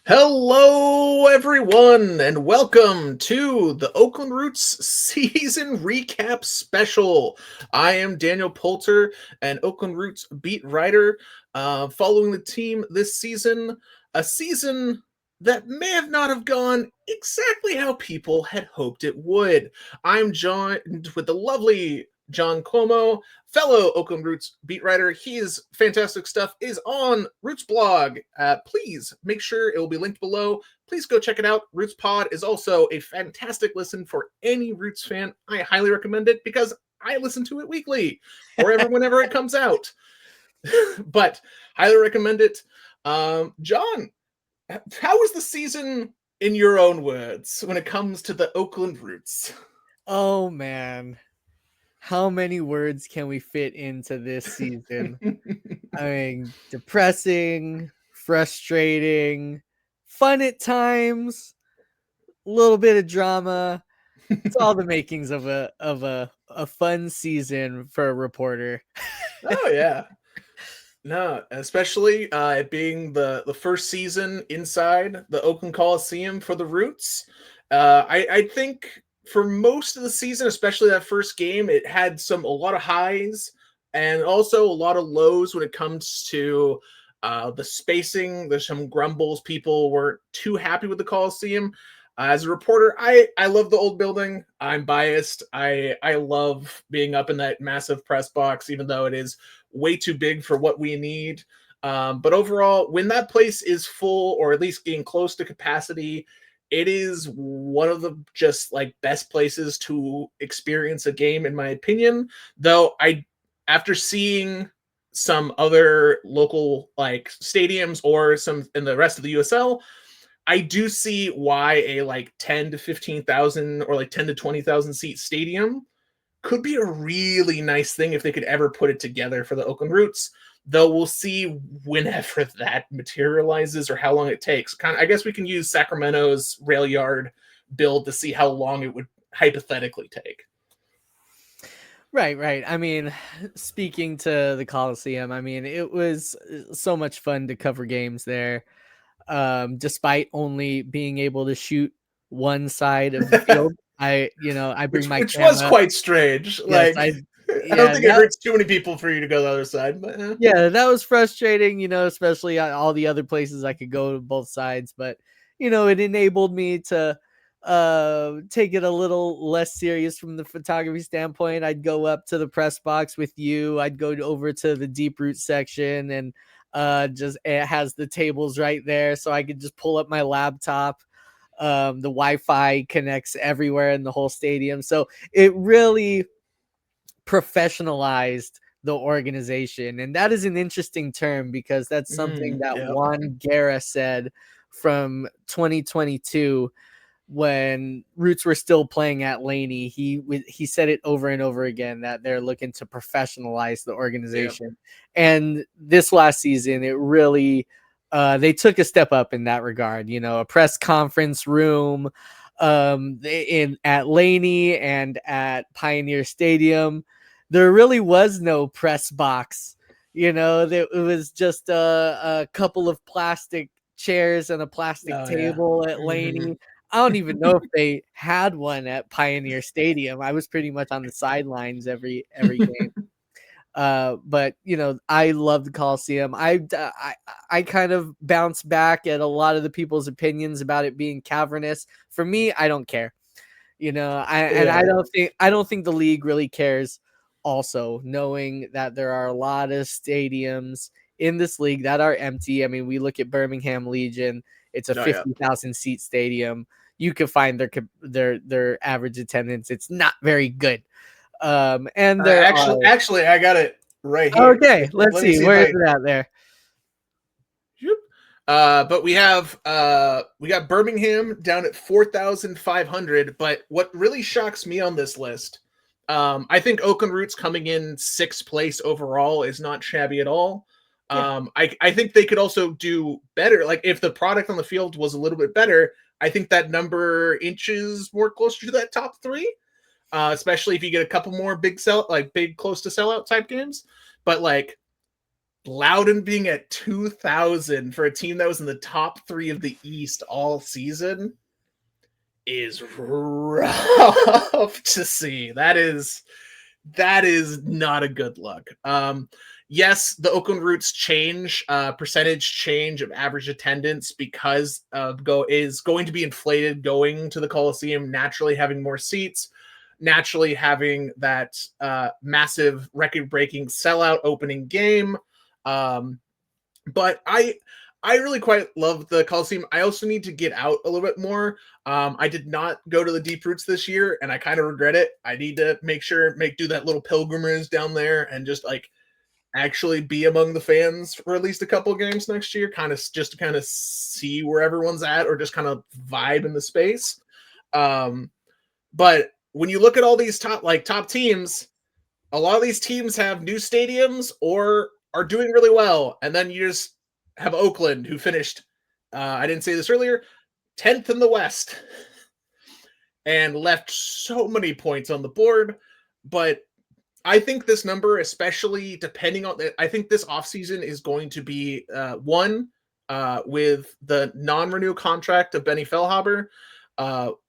Hello, everyone, and welcome to the Oakland Roots season recap special. I am Daniel Poulter, an Oakland Roots beat writer, following the team this season. A season that may have not have gone exactly how people had hoped it would. I'm joined with the lovely John Comeaux, fellow Oakland Roots beat writer. His fantastic stuff is on Roots blog. Please make sure it will be linked below. Please go check it out. Roots Pod is also a fantastic listen for any Roots fan. I highly recommend it because I listen to it weekly or whenever it comes out. But highly recommend it. John, how was the season in your own words when it comes to the Oakland Roots? Oh man, how many words can we fit into this season? I mean, depressing, frustrating, fun at times, a little bit of drama. It's all the makings of a fun season for a reporter. Oh yeah. No, especially it being the first season inside the Oakland Coliseum for the Roots. I think for most of the season, especially that first game, it had a lot of highs and also a lot of lows when it comes to the spacing. There's some grumbles. People weren't too happy with the Coliseum. As a reporter, I love the old building. I'm biased. I love being up in that massive press box, even though it is way too big for what we need. But overall, when that place is full or at least getting close to capacity, it is one of the just like best places to experience a game, in my opinion. Though after seeing some other local like stadiums or some in the rest of the USL, I do see why a like 10 to 15,000 or like 10 to 20,000 seat stadium could be a really nice thing if they could ever put it together for the Oakland Roots. Though we'll see whenever that materializes or how long it takes. I guess we can use Sacramento's rail yard build to see how long it would hypothetically take. Right. I mean, speaking to the Coliseum, I mean, it was so much fun to cover games there. Despite only being able to shoot one side of the field. I bring my which was camera. quite strange. Yes, Like I don't yeah, think it hurts too many people for you to go the other side, but that was frustrating, especially all the other places I could go to both sides, but it enabled me to take it a little less serious from the photography standpoint. I'd go up to the press box with you. I'd go over to the deep root section and just it has the tables right there, so I could just pull up my laptop. The Wi-Fi connects everywhere in the whole stadium, so it really professionalized the organization. And that is an interesting term because that's something that yeah. Juan Guerra said from 2022 when Roots were still playing at Laney. He said it over and over again that they're looking to professionalize the organization. And this last season, it really they took a step up in that regard. A press conference room at Laney and at Pioneer Stadium. There really was no press box. It was just a couple of plastic chairs and a plastic table at Laney. I don't even know if they had one at Pioneer Stadium. I was pretty much on the sidelines every game. But I love the Coliseum. I kind of bounce back at a lot of the people's opinions about it being cavernous. For me, I don't care. I don't think the league really cares. Also, knowing that there are a lot of stadiums in this league that are empty. I mean, we look at Birmingham Legion. It's a 50,000 seat stadium. You can find their average attendance. It's not very good. And there actually, I got it right here. Okay, let's see. Where is it at there? But we got Birmingham down at 4,500. But what really shocks me on this list, I think Oakland Roots coming in 6th place overall is not shabby at all. I think they could also do better. Like if the product on the field was a little bit better, I think that number inches more closer to that top 3. Especially if you get a couple more big close to sellout type games. But like Loudon being at 2,000 for a team that was in the top 3 of the East all season is rough to see. That is not a good look. Yes, the Oakland Roots percentage change of average attendance because is going to be inflated going to the Coliseum, naturally having more seats, naturally having that massive record-breaking sellout opening game. But I really quite love the Coliseum. I also need to get out a little bit more. I did not go to the Deep Roots this year, and I kind of regret it. I need to do that little pilgrimage down there and just like actually be among the fans for at least a couple games next year, just to kind of see where everyone's at or just kind of vibe in the space. But when you look at all these top teams, a lot of these teams have new stadiums or are doing really well. And then you just have Oakland, who finished, I didn't say this earlier, 10th in the West and left so many points on the board. But I think this number, especially depending on, I think this offseason is going to be with the non-renew contract of Benny Feilhaber,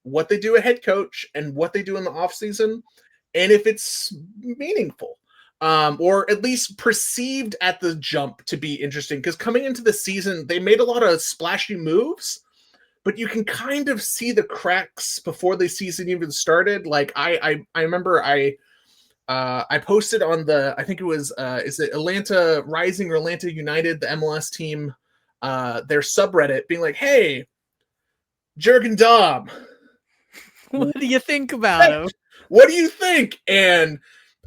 what they do at head coach and what they do in the offseason, and if it's meaningful, or at least perceived at the jump to be interesting. Because coming into the season, they made a lot of splashy moves, but you can kind of see the cracks before the season even started. Like I remember I posted on I think it was is it Atlanta Rising or Atlanta United, the MLS team, their subreddit, being like, "Hey, Jurgen Damm, what do you think about him? What do you think?" And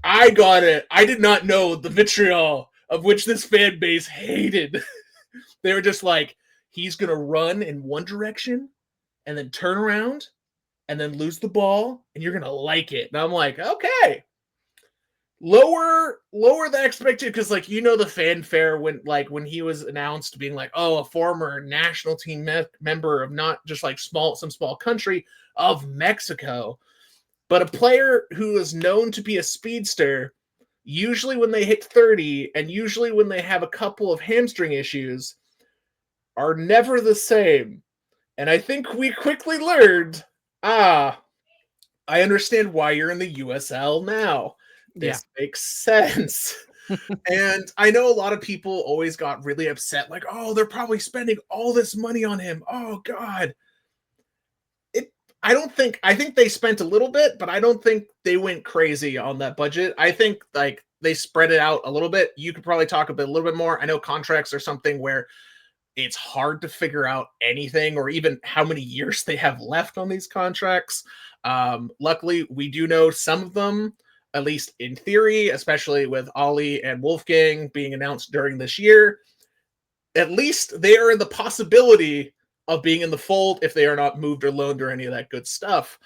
I got it. I did not know the vitriol of which this fan base hated. They were just like, he's going to run in one direction and then turn around and then lose the ball, and you're going to like it. And I'm like, okay. Lower the expectation, because the fanfare when he was announced, being like, oh, a former national team member of not just like some small country of Mexico, but a player who is known to be a speedster, usually when they hit 30 and usually when they have a couple of hamstring issues, are never the same. And I think we quickly learned, I understand why you're in the USL now. This makes sense. And I know a lot of people always got really upset, like, oh, they're probably spending all this money on him. Oh, God. I think they spent a little bit, but I don't think they went crazy on that budget. I think they spread it out a little bit. You could probably talk a little bit more. I know contracts are something where it's hard to figure out anything or even how many years they have left on these contracts. Luckily, we do know some of them, at least in theory, especially with Ollie and Wolfgang being announced during this year. At least they are in the possibility of being in the fold if they are not moved or loaned or any of that good stuff.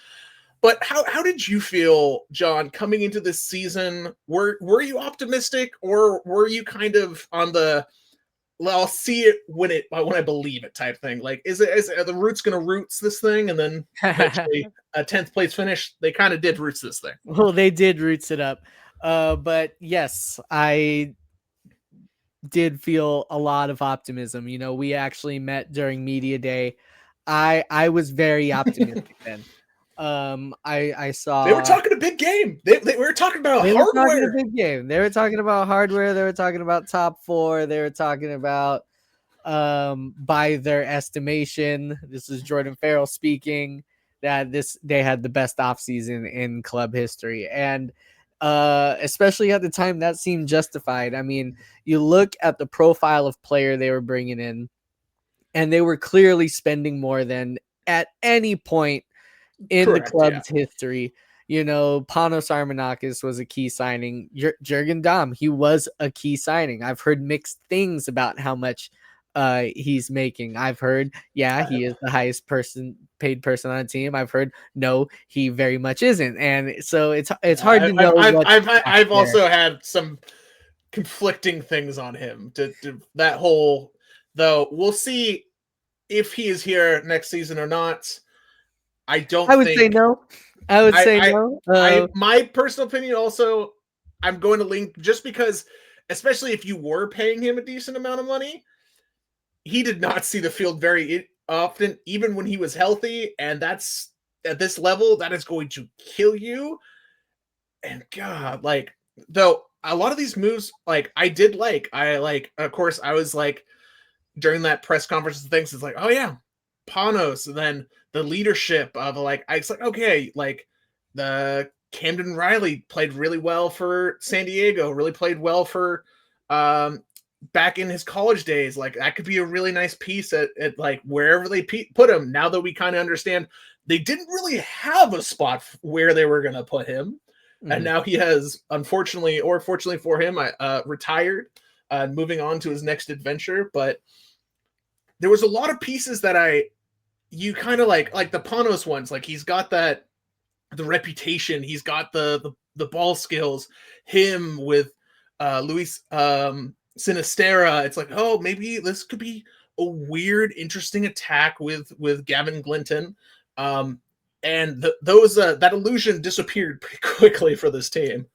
But how did you feel, John, coming into this season? Were you optimistic, or were you kind of on the I'll see it when I believe it type thing? Like, are the Roots going to Roots this thing and then eventually a 10th place finish? They kind of did Roots this thing. Well, they did Roots it up. But yes, I did feel a lot of optimism. We actually met during media day. I was very optimistic then. I saw they were talking a big game. They were talking about hardware. Were talking a big game. They were talking about hardware. They were talking about top 4. They were talking about, by their estimation, this is Jordan Farrell speaking, that they had the best offseason in club history. And especially at the time, that seemed justified. I mean, you look at the profile of player they were bringing in, and they were clearly spending more than at any point in the club's history. Panos Armanakis was a key signing. Jurgen Damm, he was a key signing. I've heard mixed things about how much he's making. I've heard, he is the highest paid person on the team. I've heard, no, he very much isn't. And so it's hard to know. I've also had some conflicting things on him to that whole, though we'll see if he is here next season or not. I would say no. I would say no. My personal opinion also, I'm going to link, just because especially if you were paying him a decent amount of money, he did not see the field very often, even when he was healthy. And that's at this level, that is going to kill you. And God, like, though a lot of these moves, like, of course, I was like, during that press conference and things, it's like, oh yeah, Panos, and then the leadership of like, I was like, okay, like the Camden Riley played really well for San Diego, really played well for back in his college days. Like that could be a really nice piece at like wherever they put him. Now that we kind of understand they didn't really have a spot where they were going to put him. And now he has, unfortunately or fortunately for him, retired, moving on to his next adventure. But there was a lot of pieces that you kind of like the Panos ones. Like he's got the reputation, he's got the ball skills. Him with Luis Sinistera, it's like, oh, maybe this could be a weird, interesting attack with Gavin Glinton. And that illusion disappeared pretty quickly for this team.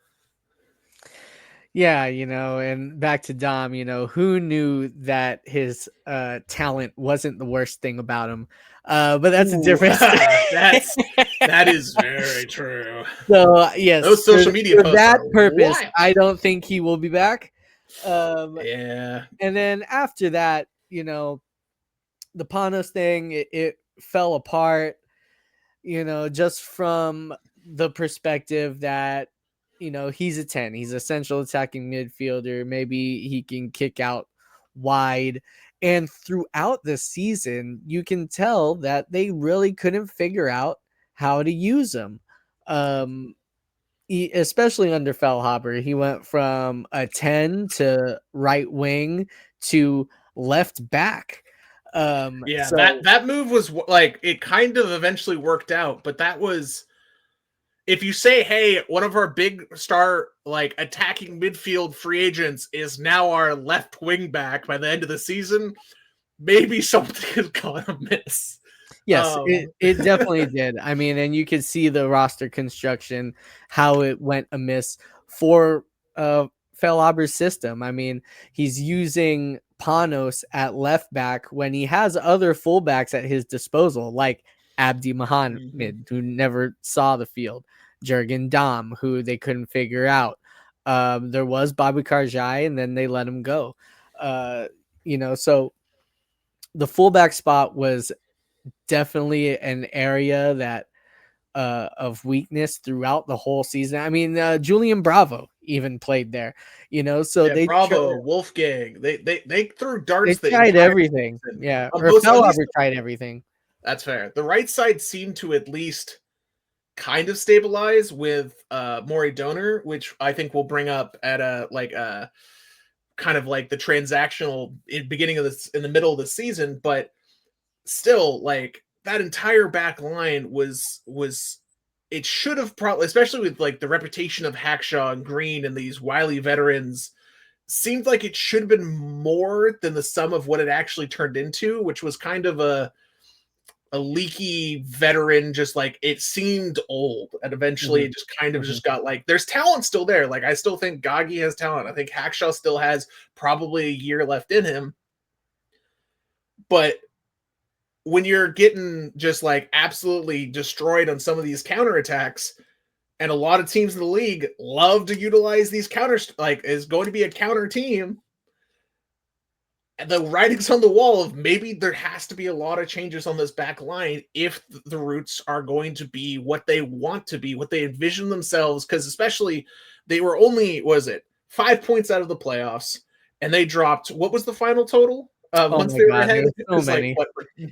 Yeah, and back to Dom, who knew that his talent wasn't the worst thing about him? But that's a different that is very true. So yes, those social media for that purpose, wild. I don't think he will be back. Yeah. And then after that, the Panos thing, it fell apart, just from the perspective that, he's a 10. He's a central attacking midfielder. Maybe he can kick out wide. And throughout the season, you can tell that they really couldn't figure out how to use him. Especially under Fehlhaber, he went from a 10 to right wing to left back. That move was like, it kind of eventually worked out, but that was, if you say, hey, one of our big star like attacking midfield free agents is now our left wing back by the end of the season, maybe something has gone amiss. Yes, it definitely did. I mean, and you could see the roster construction, how it went amiss for Fehlhaber's system. I mean, he's using Panos at left back when he has other fullbacks at his disposal, like Abdi Mohamed, who never saw the field, Jurgen Damm, who they couldn't figure out. There was Bobby Karjai, and then they let him go. So the fullback spot was definitely an area that of weakness throughout the whole season. I mean, Julian Bravo even played there, so they Bravo, Wolfgang, they threw darts. They tried everything. Season. Yeah, or Fehlhaber tried everything. That's fair. The right side seemed to at least kind of stabilize with Maury Donor, which I think we'll bring up at a kind of like the transactional beginning of this in the middle of the season, but still, like that entire back line was it should have probably, especially with like the reputation of Hackshaw and Green and these wily veterans, seemed like it should have been more than the sum of what it actually turned into, which was kind of a leaky veteran, just like it seemed old, and eventually it just kind of just got like, there's talent still there. Like I still think Gagi has talent. I think Hackshaw still has probably a year left in him, but when you're getting just like absolutely destroyed on some of these counterattacks, and a lot of teams in the league love to utilize these counters, like is going to be a counter team, and the writing's on the wall of maybe there has to be a lot of changes on this back line if the Roots are going to be what they want to be, what they envision themselves. Because especially they were only, 5 points out of the playoffs, and they dropped, what was the final total? Once they were ahead, it was like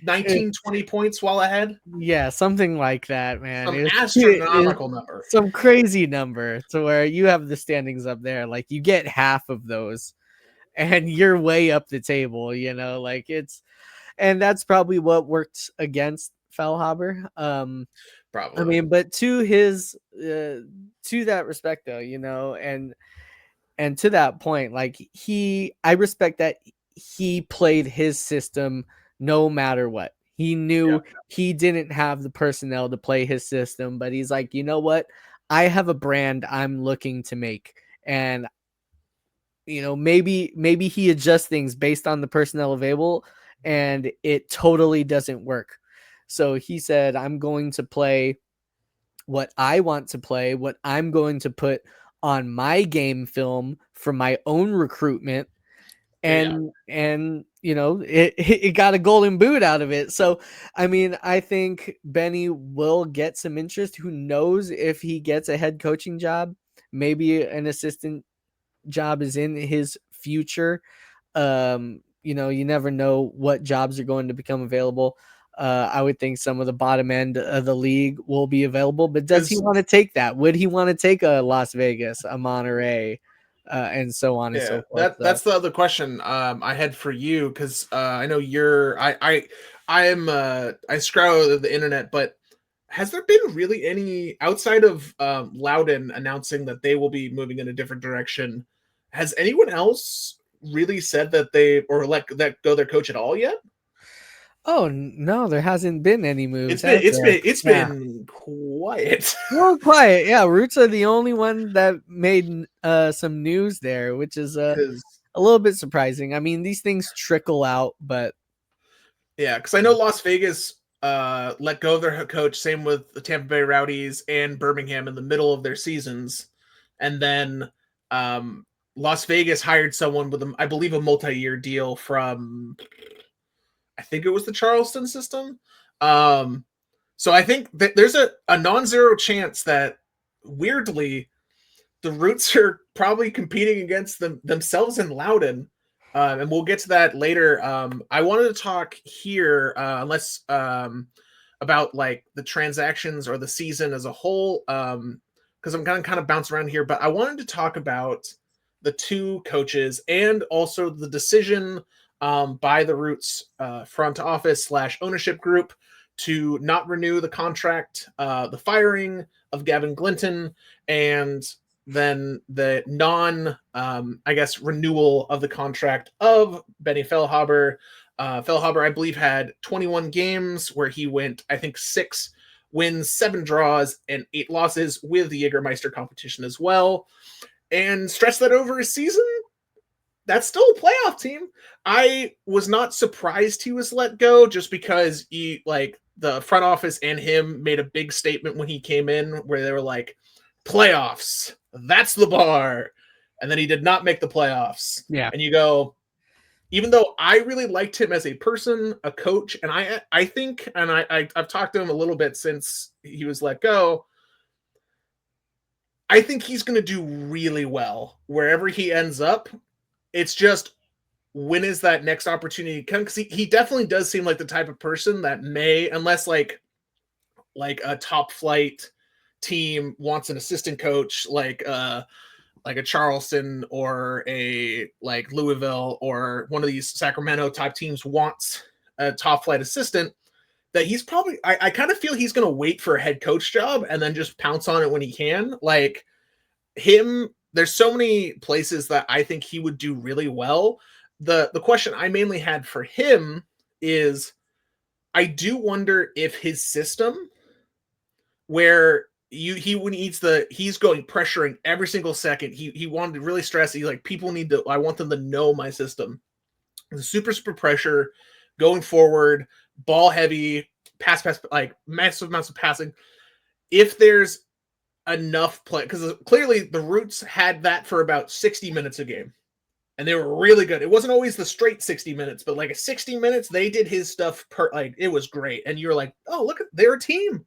19, 20 points while ahead. Yeah, something like that, man. Some astronomical number. Some crazy number to where you have the standings up there. Like you get half of those and you're way up the table, like and that's probably what worked against Fehlhaber. Probably. I mean, but to his to that respect though, and to that point, like I respect that he played his system no matter what. He knew he didn't have the personnel to play his system, but he's like, you know what? I have a brand I'm looking to make, and maybe he adjusts things based on the personnel available, and it totally doesn't work. So he said, I'm going to play what I want to play, what I'm going to put on my game film for my own recruitment. Yeah. And it got a golden boot out of it. So I mean, I think Benny will get some interest. Who knows if he gets a head coaching job? Maybe an assistant job is in his future. You never know what jobs are going to become available. I would think some of the bottom end of the league will be available, but does he want to take that? Would he want to take a Las Vegas, a Monterey, and so on and Yeah, so forth? that's the other question I had for you, because I know I scroll the internet, but has there been really any outside of Loudon announcing that they will be moving in a different direction? Has anyone else really said that they or let that go their coach at all yet? Oh no, there hasn't been any moves. It's Yeah. been quiet. Well, quiet. Yeah, Roots are the only one that made some news there, which is a Because little bit surprising. I mean, these things trickle out, but yeah, because I know Las Vegas let go of their head coach. Same with the Tampa Bay Rowdies and Birmingham in the middle of their seasons, and then Las Vegas hired someone with I believe a multi-year deal from, I think it was the Charleston system. So I think that there's a non-zero chance that, weirdly, the Roots are probably competing against themselves in Loudon. And we'll get to that later. I wanted to talk here, about like the transactions or the season as a whole, because I'm gonna kind of bounce around here. But I wanted to talk about the two coaches and also the decision by the Roots front office / ownership group to not renew the contract, the firing of Gavin Glinton, and then the renewal of the contract of Benny Feilhaber. Feilhaber, I believe, had 21 games where he went, I think, 6 wins, 7 draws, and 8 losses with the Jägermeister competition as well. And stretch that over a season, that's still a playoff team. I was not surprised he was let go, just because the front office and him made a big statement when he came in where they were like, playoffs, that's the bar. And then he did not make the playoffs. yeah. And you go, even though I really liked him as a person, a coach, and I think, and I've talked to him a little bit since he was let go, I think he's going to do really well wherever he ends up. It's just, when is that next opportunity come? Because he definitely does seem like the type of person that may, unless like a top flight team wants an assistant coach, like a Charleston or a like Louisville or one of these Sacramento type teams wants a top flight assistant, that he's probably, I kind of feel he's going to wait for a head coach job and then just pounce on it when he can. Like him, there's so many places that I think he would do really well. The question I mainly had for him is, I do wonder if his system, where he's going pressuring every single second, he wanted to really stress, he's like, I want them to know my system. The super pressure going forward, ball heavy, pass, like massive amounts of passing. If there's enough play, because clearly the Roots had that for about 60 minutes a game, and they were really good. It wasn't always the straight 60 minutes, but like a 60 minutes, they did his stuff like it was great. And you're like, oh, look, they're a team.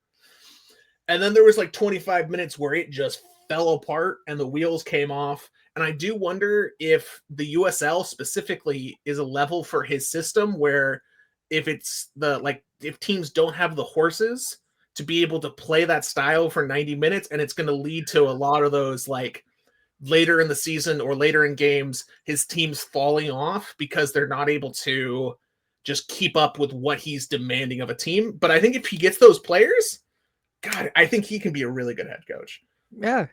And then there was like 25 minutes where it just fell apart and the wheels came off. And I do wonder if the USL specifically is a level for his system, where if teams don't have the horses to be able to play that style for 90 minutes, and it's going to lead to a lot of those, like, later in the season or later in games, his team's falling off because they're not able to just keep up with what he's demanding of a team. But I think if he gets those players, God, I think he can be a really good head coach. Yeah,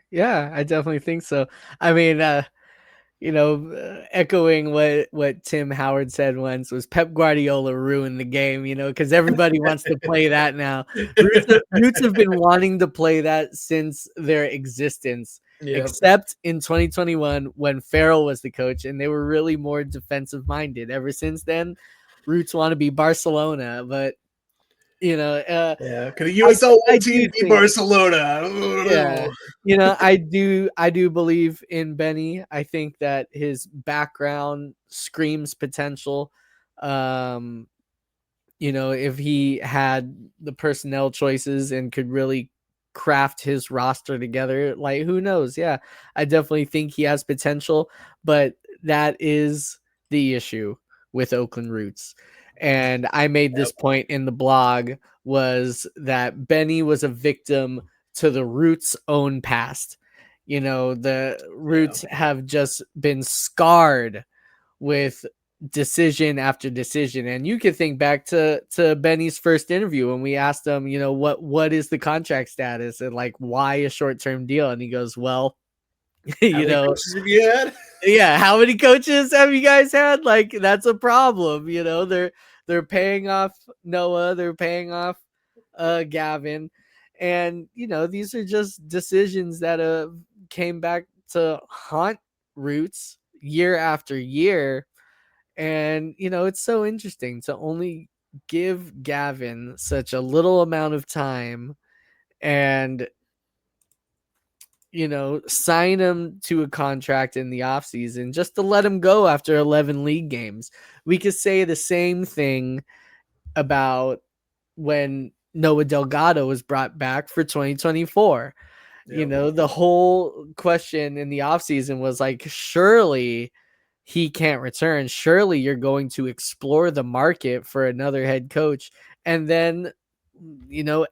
I definitely think so. I mean, echoing what Tim Howard said once, was Pep Guardiola ruined the game, because everybody wants to play that now. Roots have been wanting to play that since their existence. Yeah. except in 2021 when Farrell was the coach and they were really more defensive minded. Ever since then, Roots want to be Barcelona, but Yeah. Could a USL I team do be think, Barcelona? yeah, I do believe in Benny. I think that his background screams potential. Um, if he had the personnel choices and could really craft his roster together, like who knows? Yeah, I definitely think he has potential, but that is the issue with Oakland Roots. And I made Yep. this point in the blog was that Benny was a victim to the Roots' own past. The Yeah. Roots have just been scarred with decision after decision. And you could think back to Benny's first interview when we asked him, what is the contract status and like why a short-term deal? And he goes, well, How many coaches have you had? yeah, how many coaches have you guys had? Like that's a problem. They're paying off Noah, they're paying off Gavin. And these are just decisions that came back to haunt Roots year after year. And it's so interesting to only give Gavin such a little amount of time and sign him to a contract in the offseason just to let him go after 11 league games. We could say the same thing about when Noah Delgado was brought back for 2024. Yep. The whole question in the offseason was like, surely he can't return. Surely you're going to explore the market for another head coach. And then,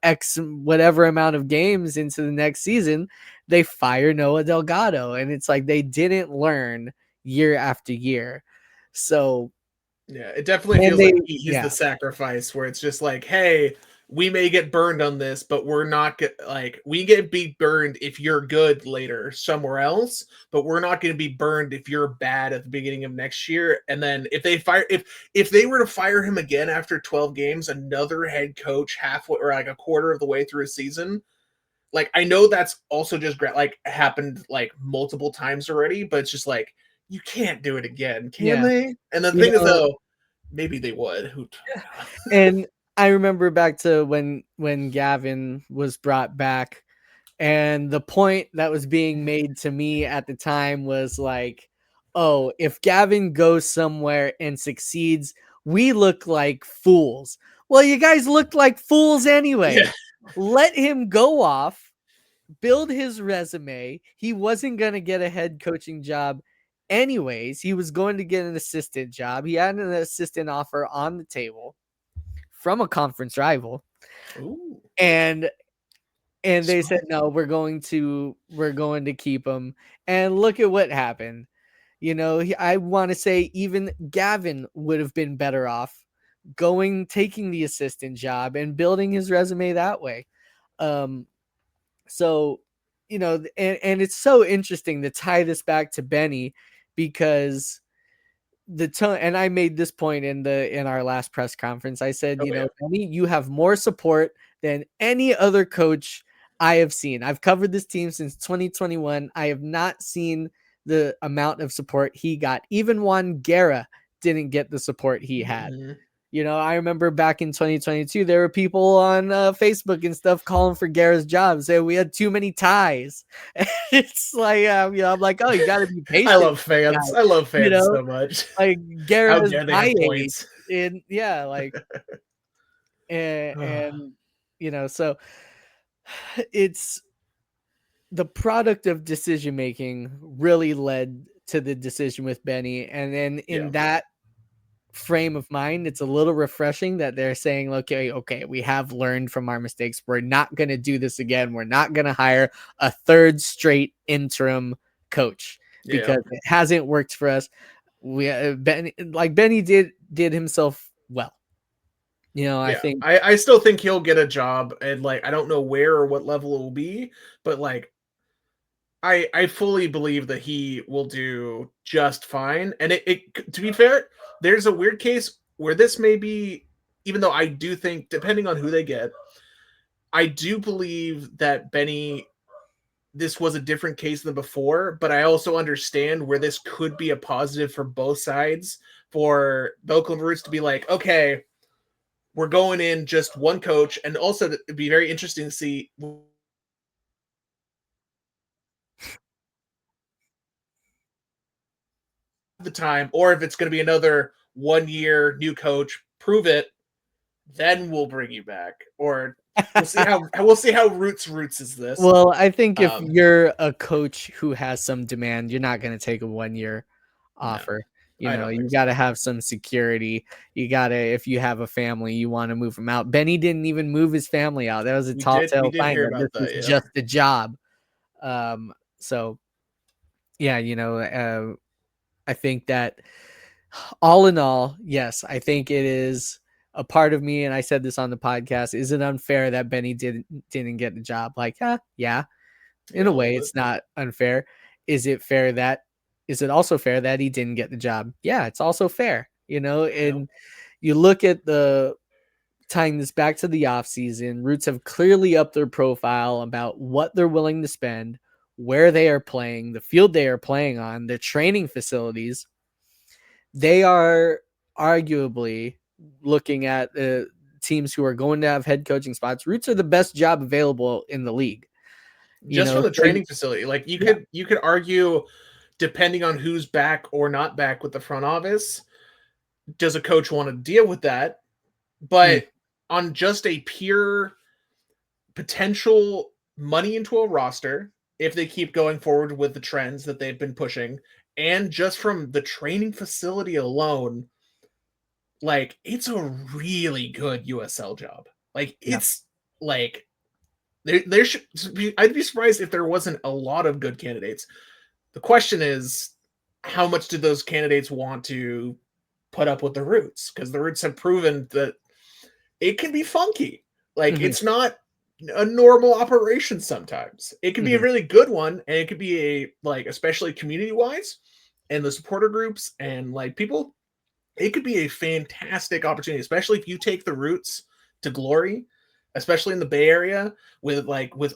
X whatever amount of games into the next season, they fire Noah Delgado. And it's like they didn't learn year after year. So, Yeah, it definitely and feels they, like he's yeah, the sacrifice where it's just like, hey, we may get burned on this, but we're not we get be burned if you're good later somewhere else, but we're not going to be burned if you're bad at the beginning of next year. And then if they were to fire him again after 12 games, another head coach halfway or like a quarter of the way through a season, like I know that's also just like happened like multiple times already, but it's just like you can't do it again, can yeah. they? And the You thing is know, though, maybe they would. Who? and I remember back to when Gavin was brought back, and the point that was being made to me at the time was like, oh, if Gavin goes somewhere and succeeds, we look like fools. Well, you guys looked like fools anyway. Yeah, Let him go off, build his resume. He wasn't going to get a head coaching job anyways. He was going to get an assistant job. He had an assistant offer on the table from a conference rival. ooh, And they said smart. no, we're going to keep him. And look at what happened. I want to say even Gavin would have been better off taking the assistant job and building his resume that way. So and it's so interesting to tie this back to Benny because the tone, and I made this point in our last press conference. I said, Oh yeah, Benny, you have more support than any other coach I have seen. I've covered this team since 2021. I have not seen the amount of support he got. Even Juan Guerra didn't get the support he had. mhm. I remember back in 2022, there were people on Facebook and stuff calling for Guerra's job, saying we had too many ties. And it's like, I'm like, oh, you got to be I patient, love fans. guy. I love You fans know, so much. like How Guerra's dare they my have age, points? and yeah, like and so it's the product of decision making really led to the decision with Benny, and then Yeah, in that frame of mind, it's a little refreshing that they're saying, okay, we have learned from our mistakes. We're not going to do this again. We're not going to hire a third straight interim coach yeah, because it hasn't worked for us. Benny did himself well. I yeah. think, I still think he'll get a job, and like I don't know where or what level it will be, but like I fully believe that he will do just fine. And it to be fair, there's a weird case where this may be, even though I do think depending on who they get, I do believe that Benny this was a different case than before, but I also understand where this could be a positive for both sides, for the Oakland Roots to be like, okay, we're going in just one coach, and also it'd be very interesting to see the time, or if it's going to be another 1 year new coach, prove it, then we'll bring you back, or we'll see how Roots is this. Well, I think if Um, you're a coach who has some demand, you're not going to take a 1 year no, offer. I don't You think got so. to have some security. You got to, if you have a family, you want to move them out. Benny didn't even move his family out. That was a tall We tale did sign hear that this about that, is yeah. just a job. So yeah, I think that all in all, yes, I think it is a part of me, and I said this on the podcast. Is it unfair that Benny didn't get the job? Like, yeah, in Yeah, a a little way, bit. it's not unfair. Is it also fair that he didn't get the job? Yeah, it's also fair. Yeah. And you look at the tying this back to the offseason, Roots have clearly upped their profile about what they're willing to spend, where they are playing, the field they are playing on, their training facilities. They are arguably looking at teams who are going to have head coaching spots. Roots are the best job available in the league. Just from the So training facility, like yeah. you could argue, depending on who's back or not back with the front office, does a coach want to deal with that? Mm, But on just a pure potential money into a roster, if they keep going forward with the trends that they've been pushing, and just from the training facility alone, like it's a really good USL job. Like yeah. it's like there should be, I'd be surprised if there wasn't a lot of good candidates. The question is, how much do those candidates want to put up with the Roots? Because the Roots have proven that it can be funky. Like Mhm, it's not a normal operation sometimes. It can be a mhm. really good one, and it could be a, like, especially community wise and the supporter groups and like people, it could be a fantastic opportunity, especially if you take the Roots to glory, especially in the Bay Area with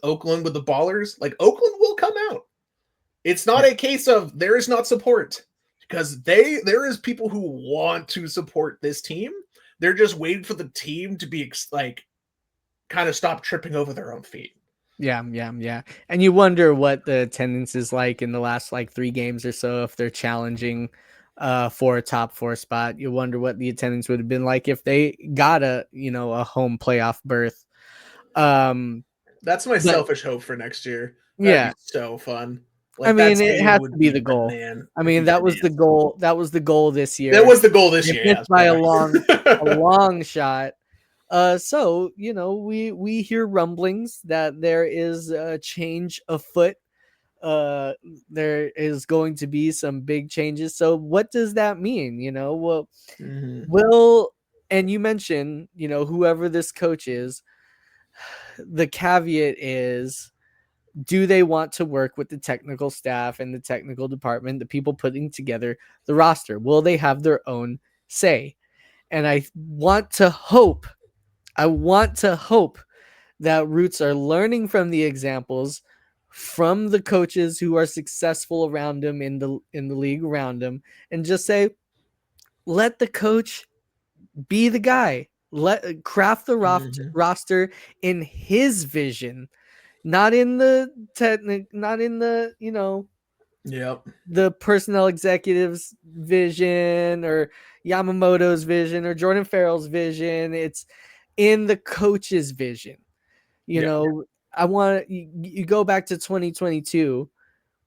Oakland, with the ballers. Like Oakland will come out. It's not Yeah. a case of there is not support, because there is people who want to support this team. They're just waiting for the team to be like kind of stop tripping over their own feet. Yeah, yeah, yeah. And you wonder what the attendance is like in the last like 3 games or so if they're challenging for a top 4 spot. You wonder what the attendance would have been like if they got a home playoff berth. Um That's my but selfish hope for next year. That'd yeah, be so fun. I Like that mean it stadium has to would be the be goal. I It'd mean be that was the bananas. goal. That was the goal this That year. was the goal this They year. missed Yeah, by a sorry. long shot. So we hear rumblings that there is a change afoot. There is going to be some big changes. So what does that mean? Well, Mhm. will and you mentioned, whoever this coach is, the caveat is, do they want to work with the technical staff and the technical department, the people putting together the roster? Will they have their own say? And I want to hope that Roots are learning from the examples from the coaches who are successful around them in the league around them, and just say, let the coach be the guy. Let craft the Mhm. roster in his vision, not in the not in Yep. the personnel executive's vision or Yamamoto's vision or Jordan Farrell's vision. It's in the coach's vision. You Yep. know, I want you go back to 2022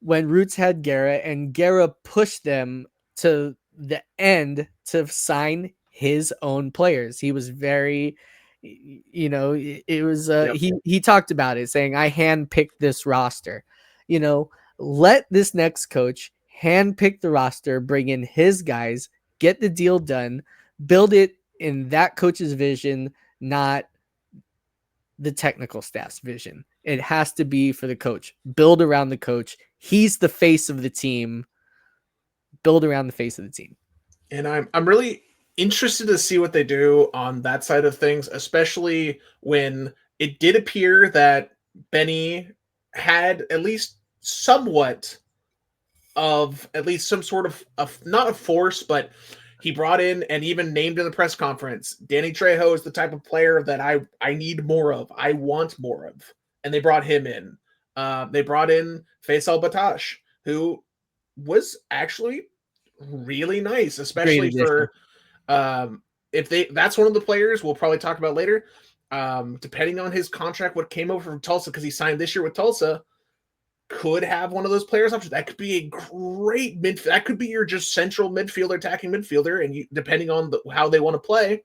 when Roots had Guerra, and Guerra pushed them to the end to sign his own players. He was very, it was Yep. he talked about it, saying, I handpicked this roster. You know, let this next coach handpick the roster, bring in his guys, get the deal done, build it in that coach's vision, not the technical staff's vision. It has to be for the coach. Build around the coach. He's the face of the team. Build around the face of the team. And I'm really interested to see what they do on that side of things, especially when it did appear that Benny had at least somewhat of at least some sort of not a force, but he brought in and even named in the press conference, Danny Trejo is the type of player that I need more of. I want more of. And they brought him in. They brought in Faisal Batash, who was actually really nice, especially for if that's one of the players we'll probably talk about later. Depending on his contract, what came over from Tulsa, because he signed this year with Tulsa, could have one of those players options. That could be a great midfield. That could be your just central midfielder, attacking midfielder, and depending on how they want to play,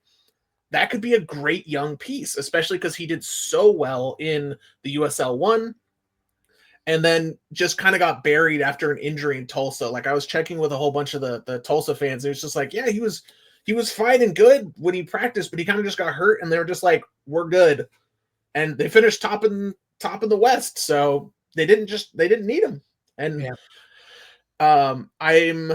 that could be a great young piece, especially because he did so well in the USL 1 and then just kind of got buried after an injury in Tulsa. Like, I was checking with a whole bunch of the Tulsa fans. It was just like, yeah, he was fine and good when he practiced, but he kind of just got hurt, and they were just like, we're good. And they finished top in the West, so they didn't need him. And I'm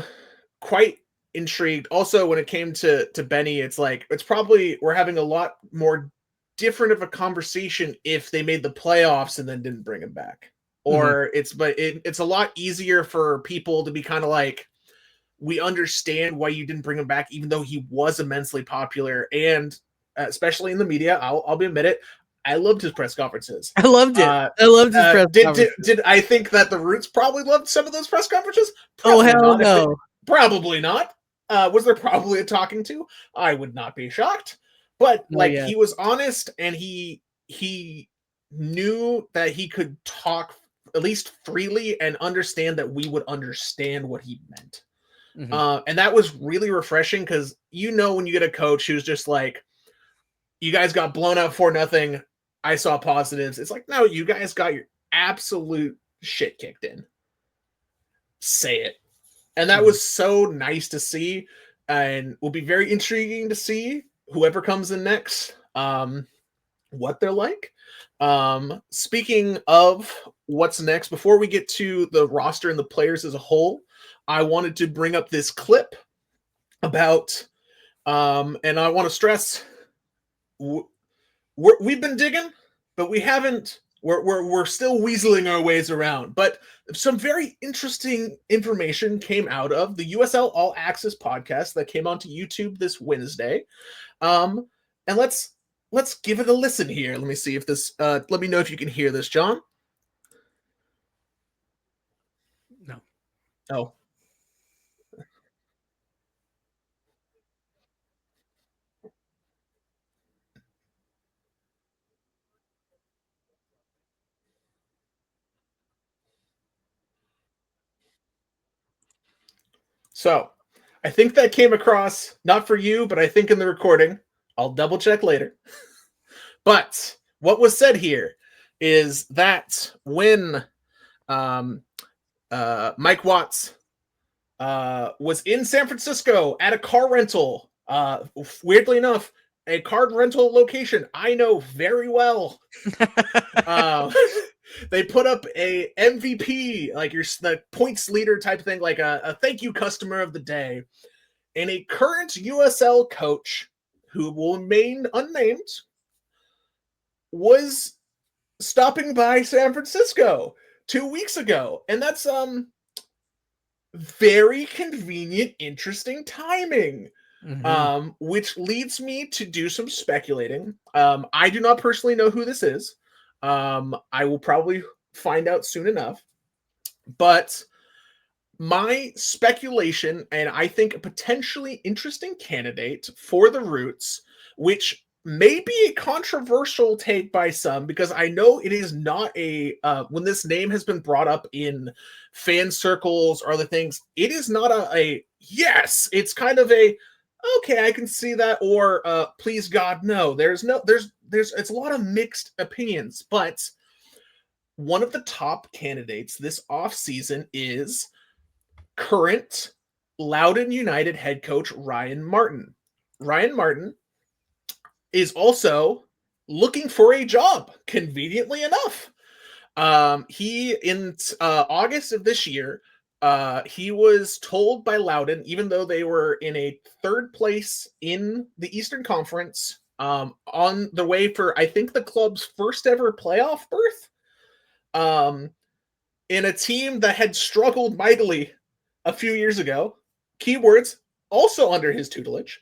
quite intrigued. Also, when it came to Benny, it's like, it's probably, we're having a lot more different of a conversation if they made the playoffs and then didn't bring him back. Or it's a lot easier for people to be kind of like, we understand why you didn't bring him back, even though he was immensely popular. And especially in the media, I'll admit it, I loved his press conferences. I loved it. I loved his press conferences. Did I think that the Roots probably loved some of those press conferences? Probably hell no. Probably not. Was there probably a talking to? I would not be shocked. But he was honest, and he knew that he could talk at least freely and understand that we would understand what he meant. And that was really refreshing, because when you get a coach who's just like, you guys got blown out 4-0. I saw positives. It's like, no, you guys got your absolute shit kicked in. Say it. And that was so nice to see, and will be very intriguing to see whoever comes in next, what they're like. Speaking of what's next, before we get to the roster and the players as a whole, I wanted to bring up this clip about, and I want to stress, we've been digging, but we haven't. We're still weaseling our ways around. But some very interesting information came out of the USL All Access podcast that came onto YouTube this Wednesday. And let's give it a listen here. Let me see if this. Let me know if you can hear this, John. No. Oh. So, I think that came across, not for you, but I think in the recording. I'll double check later. But what was said here is that when Mike Watts was in San Francisco at a car rental, weirdly enough, a car rental location I know very well. They put up a MVP, like the points leader type thing, like a thank you customer of the day, and a current USL coach who will remain unnamed was stopping by San Francisco 2 weeks ago. And that's very convenient, interesting timing. Which leads me to do some speculating. I do not personally know who this is. I will probably find out soon enough. But my speculation, and I think a potentially interesting candidate for the Roots, which may be a controversial take by some, because I know it is not a when this name has been brought up in fan circles or other things, it is not a yes. It's kind of a okay, I can see that, or please God, no. There's it's a lot of mixed opinions, but one of the top candidates this offseason is current Loudoun United head coach Ryan Martin. Ryan Martin is also looking for a job, conveniently enough. He in August of this year, he was told by Loudoun, even though they were in a third place in the Eastern Conference, on the way for, I think, the club's first ever playoff berth. In a team that had struggled mightily a few years ago, keywords also under his tutelage,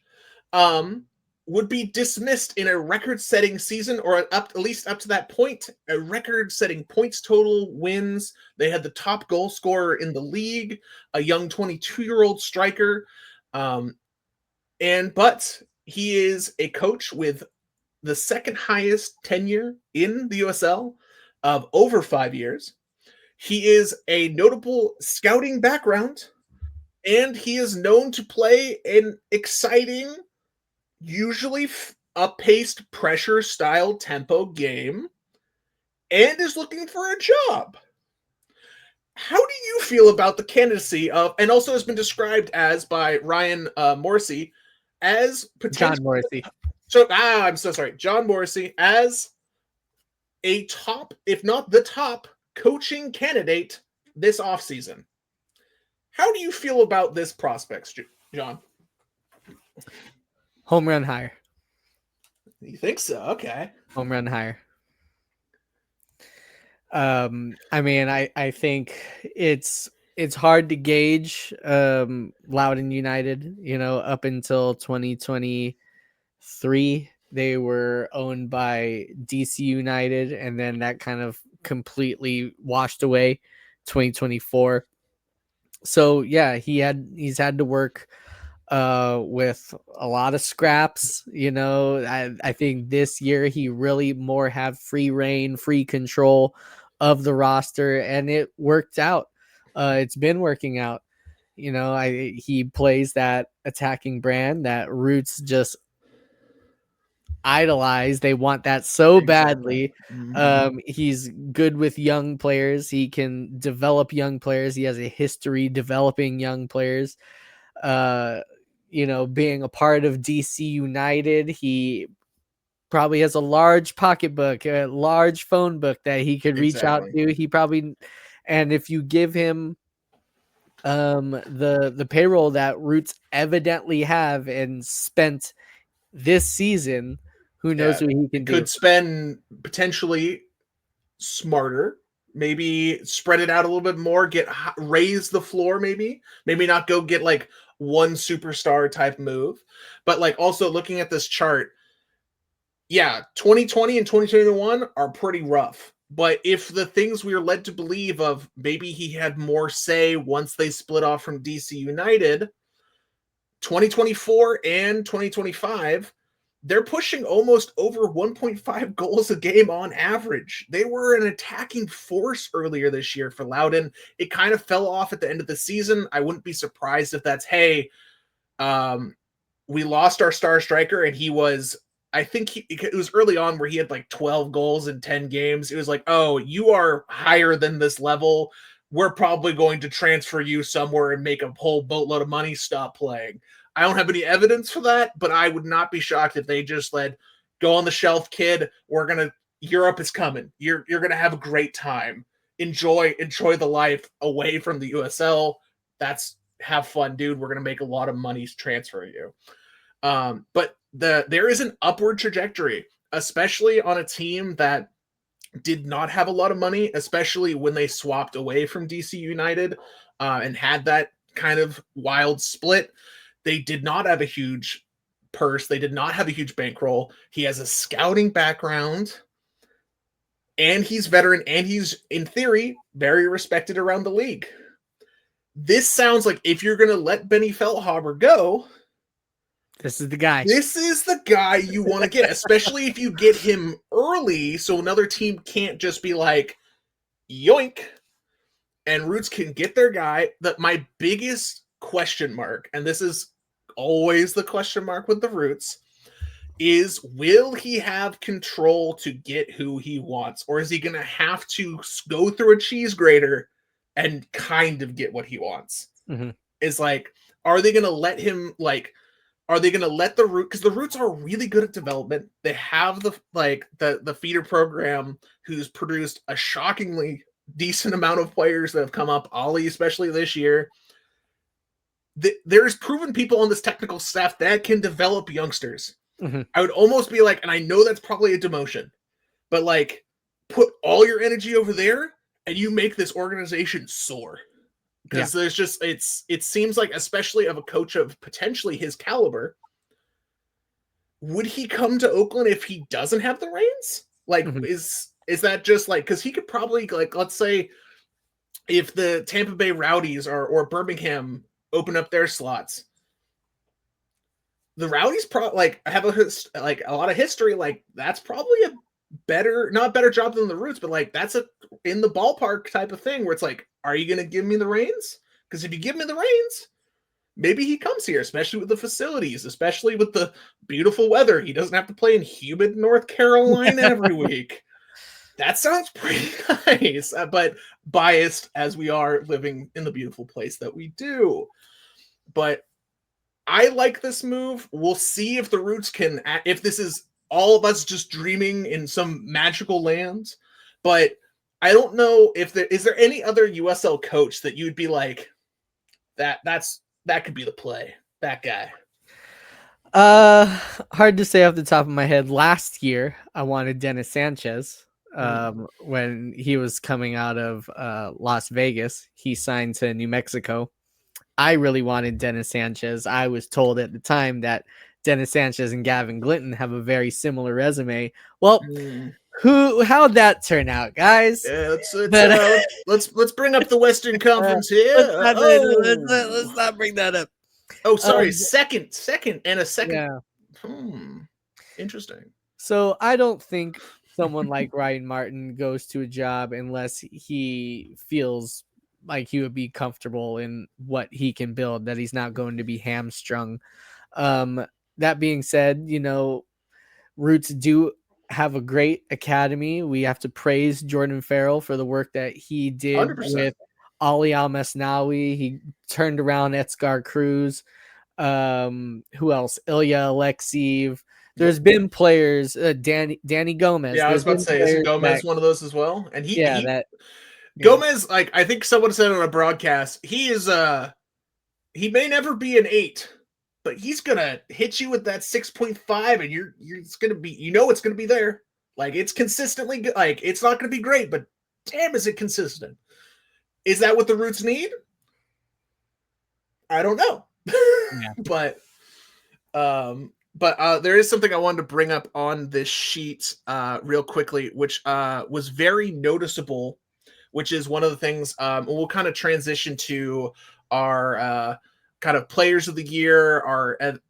would be dismissed in a record-setting season, or at least up to that point, a record-setting points total, wins. They had the top goal scorer in the league, a young 22-year-old striker, but he is a coach with the second highest tenure in the USL of over 5 years. He is a notable scouting background, and he is known to play an exciting, usually a paced pressure style tempo game, and is looking for a job. How do you feel about the candidacy of, and also has been described as by Ryan Morrissey as potential? John Morrissey. I'm so sorry. John Morrissey as a top, if not the top, coaching candidate this offseason. How do you feel about this prospects, John? Home run higher. You think so? Okay. Home run higher. I mean, I think it's hard to gauge Loudoun United, you know, up until 2023. They were owned by DC United, and then that kind of completely washed away 2024. So yeah, he's had to work with a lot of scraps. You know, I think this year he really more have free reign, free control of the roster, and it worked out. It's been working out. You know, he plays that attacking brand that Roots just idolize. They want that so badly. He's good with young players. He can develop young players. He has a history developing young players. You know, being a part of DC United, he probably has a large pocketbook, a large phone book that he could reach out to. He probably, and if you give him the payroll that Roots evidently have and spent this season, who knows what he can do. Could spend potentially smarter, maybe spread it out a little bit more, raise the floor, maybe not go get like one superstar type move, but like also looking at this chart, 2020 and 2021 are pretty rough. But if the things we are led to believe of, maybe he had more say once they split off from DC United, 2024 and 2025, they're pushing almost over 1.5 goals a game on average. They were an attacking force earlier this year for Loudoun. It kind of fell off at the end of the season. I wouldn't be surprised if that's, we lost our star striker, and he was, I think it was early on where he had like 12 goals in 10 games. It was like, oh, you are higher than this level. We're probably going to transfer you somewhere and make a whole boatload of money. Stop playing. I don't have any evidence for that, but I would not be shocked if they just go on the shelf, kid. Europe is coming. You're going to have a great time. Enjoy the life away from the USL. Have fun, dude. We're going to make a lot of money transferring you. But there is an upward trajectory, especially on a team that did not have a lot of money, especially when they swapped away from DC United and had that kind of wild split. They did not have a huge purse. They did not have a huge bankroll. He has a scouting background, and he's veteran, and he's, in theory, very respected around the league. This sounds like, if you're going to let Benny Feldhaber go, this is the guy. This is the guy you want to get, especially if you get him early, so another team can't just be like, yoink, and Roots can get their guy. My biggest question mark, and this is always the question mark with the Roots, is will he have control to get who he wants, or is he going to have to go through a cheese grater and kind of get what he wants? Mm-hmm. It's like, are they going to let him, are they going to let the Roots, because the Roots are really good at development. They have the feeder program, who's produced a shockingly decent amount of players that have come up, Ollie especially this year. There's proven people on this technical staff that can develop youngsters. Mm-hmm. I would almost be like, and I know that's probably a demotion, but put all your energy over there and you make this organization soar. Because Yeah. there's just it seems like, especially of a coach of potentially his caliber, would he come to Oakland if he doesn't have the reins? Like, Mhm. is that just like, because he could probably, like, let's say if the Tampa Bay Rowdies or Birmingham open up their slots, the Rowdies like have like a lot of history. Like, that's probably a not better job than the Roots, but like that's a in the ballpark type of thing where it's like, are you going to give me the reins? Because if you give me the reins, maybe he comes here, especially with the facilities, especially with the beautiful weather. He doesn't have to play in humid North Carolina every week. That sounds pretty nice, but biased as we are living in the beautiful place that we do. But I like this move. We'll see if the Roots can, if this is all of us just dreaming in some magical land. But I don't know if there any other USL coach that you'd be like, that could be the play. That guy. Hard to say off the top of my head. Last year, I wanted Dennis Sanchez. When he was coming out of Las Vegas, he signed to New Mexico. I really wanted Dennis Sanchez. I was told at the time that Dennis Sanchez and Gavin Glinton have a very similar resume. Well, how'd that turn out, guys? Yeah, let's bring up the Western Conference here. Let's not bring that up. Oh, sorry, second and a second. Yeah. Interesting. So I don't think someone like Ryan Martin goes to a job unless he feels like he would be comfortable in what he can build, that he's not going to be hamstrung. That being said, Roots do have a great academy. We have to praise Jordan Farrell for the work that he did 100%. with Ali Al-Mesnawi. He turned around Etzgar Cruz. Who else? Ilya Alexeyev. There's been players, Danny Gomez. Yeah, I was about to say, isn't Gomez one of those as well? And Gomez, like, I think someone said on a broadcast, he is he may never be an 8, but he's gonna hit you with that 6.5, and you're it's gonna be, it's gonna be there. Like, it's consistently good. Like, it's not gonna be great, but damn, is it consistent? Is that what the Roots need? I don't know. Yeah. But there is something I wanted to bring up on this sheet real quickly, which was very noticeable, which is one of the things we'll kind of transition to our kind of players of the year.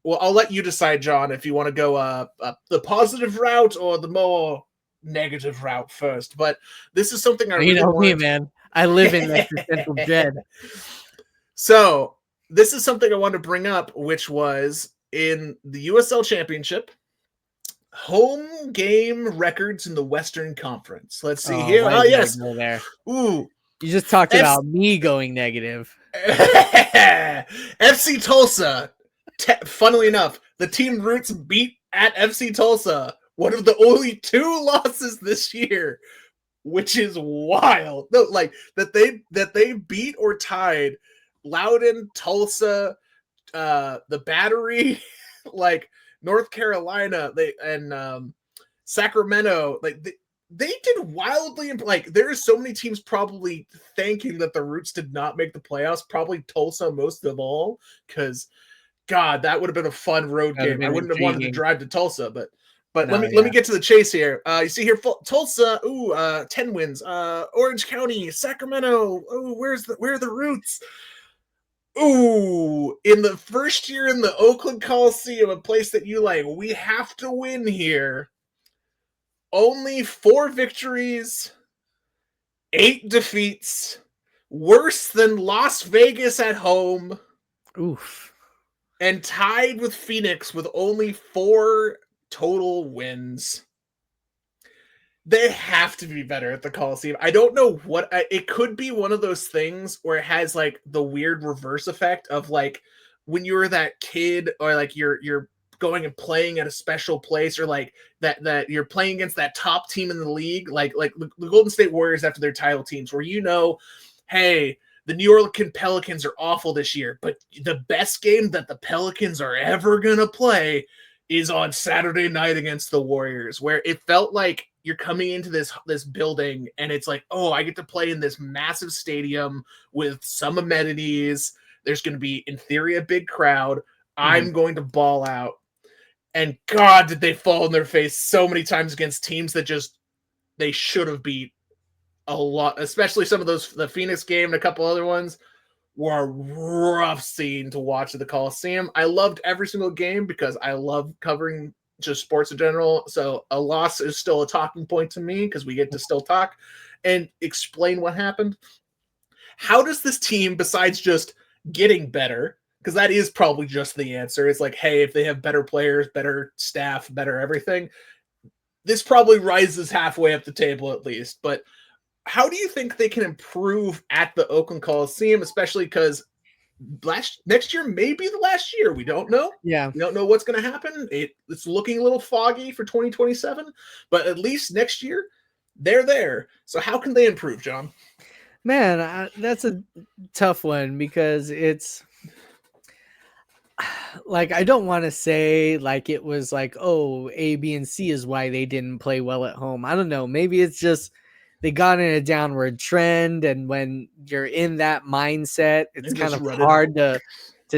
Well, I'll let you decide, John, if you want to go the positive route or the more negative route first. But this is something I really wanted. Me, man. I live in existential dread. So this is something I wanted to bring up, which was in the USL Championship, home game records in the Western Conference. Let's see here. Oh, yes. There. Ooh. You just talked about me going negative. FC Tulsa. Funnily enough, the team Roots beat at FC Tulsa. One of the only 2 losses this year, which is wild. No, like that they beat or tied Loudoun, Tulsa, the Battery, like North Carolina, and Sacramento. Like they did wildly. Like, there are so many teams probably thanking that the Roots did not make the playoffs. Probably Tulsa most of all, because God, that would have been a fun road game. I wouldn't have wanted to drive to Tulsa, but let me get to the chase here. You see here, Tulsa, 10 wins. Orange County, Sacramento, where are the Roots? Ooh, in the first year in the Oakland Coliseum, a place that you like, we have to win here. Only 4 victories, 8 defeats, worse than Las Vegas at home. Oof. And tied with Phoenix with only 4 total wins. They have to be better at the Coliseum. I don't know what it could be. One of those things where it has like the weird reverse effect of like when you were that kid, or like you're going and playing at a special place, or like that you're playing against that top team in the league, like the Golden State Warriors after their title teams, where hey, the New Orleans Pelicans are awful this year, but the best game that the Pelicans are ever gonna play is on Saturday night against the Warriors, where it felt like you're coming into this building and it's like, oh, I get to play in this massive stadium with some amenities. There's going to be, in theory, a big crowd. I'm going to ball out. And God, did they fall on their face so many times against teams that just they should have beat a lot, especially some of those, the Phoenix game and a couple other ones were a rough scene to watch at the Coliseum. I loved every single game because I love covering just sports in general. So a loss is still a talking point to me because we get to still talk and explain what happened. How does this team, besides just getting better, because that is probably just the answer, it's like, hey, if they have better players, better staff, better everything, this probably rises halfway up the table at least. But how do you think they can improve at the Oakland Coliseum, especially because next year may be the last year? We don't know. Yeah. We don't know what's going to happen. It's looking a little foggy for 2027, but at least next year they're there. So how can they improve, John? Man, that's a tough one because it's like, I don't want to say like it was like, oh, A, B, and C is why they didn't play well at home. I don't know. Maybe it's just they got in a downward trend, and when you're in that mindset, it's kind of hard to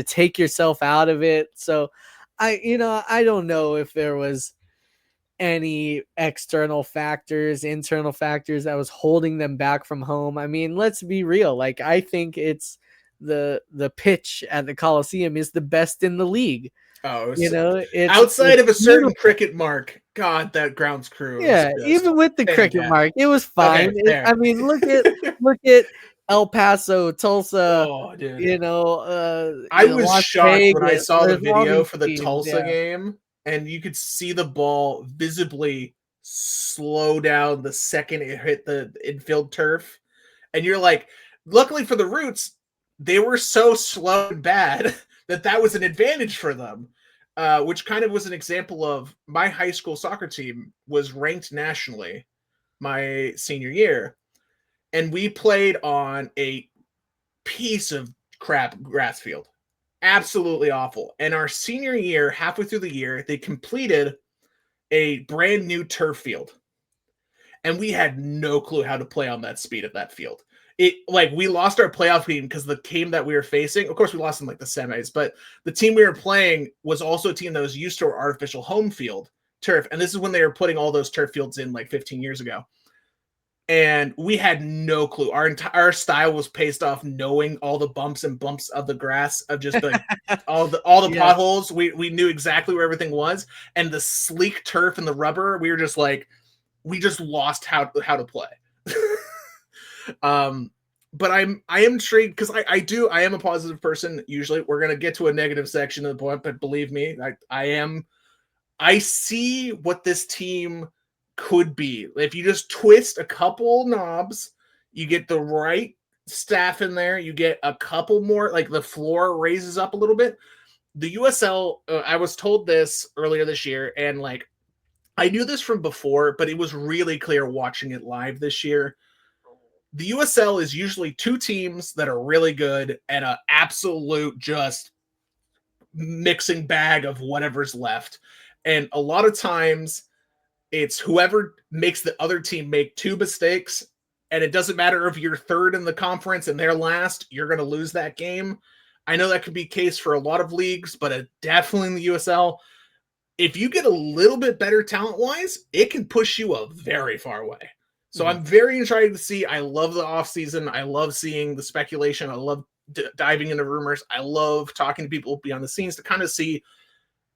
take yourself out of it. So I don't know if there was any external factors, internal factors that was holding them back from home. I mean, let's be real. Like, I think it's the pitch at the Coliseum is the best in the league. Oh, it's outside of a certain cricket mark. God, that grounds crew. Yeah, even with the cricket mark, it was fine. Okay, I mean, look at El Paso, Tulsa. Oh, dude. I was Las shocked Vegas. when I saw the video for the teams, Tulsa game, and you could see the ball visibly slow down the second it hit the infield turf, and you're like, luckily for the Roots, they were so slow and bad that was an advantage for them. Which kind of was an example of my high school soccer team was ranked nationally my senior year. And we played on a piece of crap grass field. Absolutely awful. And our senior year, halfway through the year, they completed a brand new turf field. And we had no clue how to play on that speed at that field. We lost our playoff game because the team that we were facing, of course we lost in like the semis, but the team we were playing was also a team that was used to our artificial home field turf. And this is when they were putting all those turf fields in like 15 years ago. And we had no clue. Our entire style was based off knowing all the bumps and bumps of the grass, of just like all the potholes. We knew exactly where everything was. And the sleek turf and the rubber, we were just like, we just lost how to play. But I am intrigued because I am a positive person. Usually we're going to get to a negative section of the point, but believe me, I see what this team could be. If you just twist a couple knobs, you get the right staff in there, you get a couple more, like the floor raises up a little bit. The USL, I was told this earlier this year, and like, I knew this from before, but it was really clear watching it live this year. The USL is usually two teams that are really good and an absolute just mixing bag of whatever's left. And a lot of times it's whoever makes the other team make two mistakes, and it doesn't matter if you're third in the conference and they're last, you're going to lose that game. I know that could be the case for a lot of leagues, but definitely in the USL, if you get a little bit better talent-wise, it can push you a very far way. So I'm very excited to see. I love the offseason. I love seeing the speculation. I love diving into rumors. I love talking to people behind the scenes to kind of see,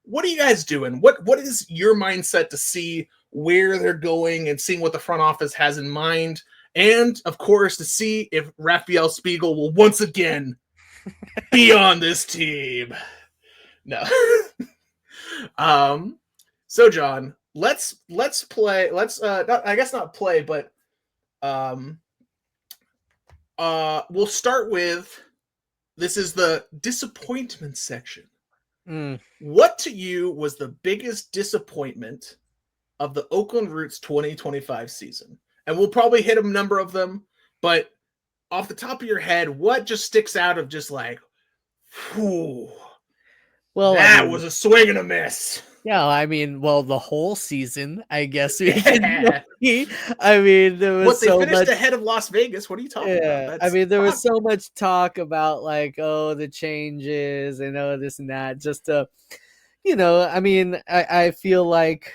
what are you guys doing? What is your mindset to see where they're going and seeing what the front office has in mind? And, of course, to see if Raphael Spiegel will once again be on this team. No. So, John, let's play. I guess not play, but we'll start with, this is the disappointment section. What to you was the biggest disappointment of the Oakland Roots 2025 season? And we'll probably hit a number of them, but off the top of your head, what just sticks out of just like, whew, well, that was a swing and a miss? Yeah, I mean, well, the whole season, I guess we can Yeah. say. I mean, there was What, they so finished much. ahead of Las Vegas? What are you talking about? Yeah, I That's mean, there was not so much talk about like, oh, the changes and oh, this and that, just to, I mean, I feel like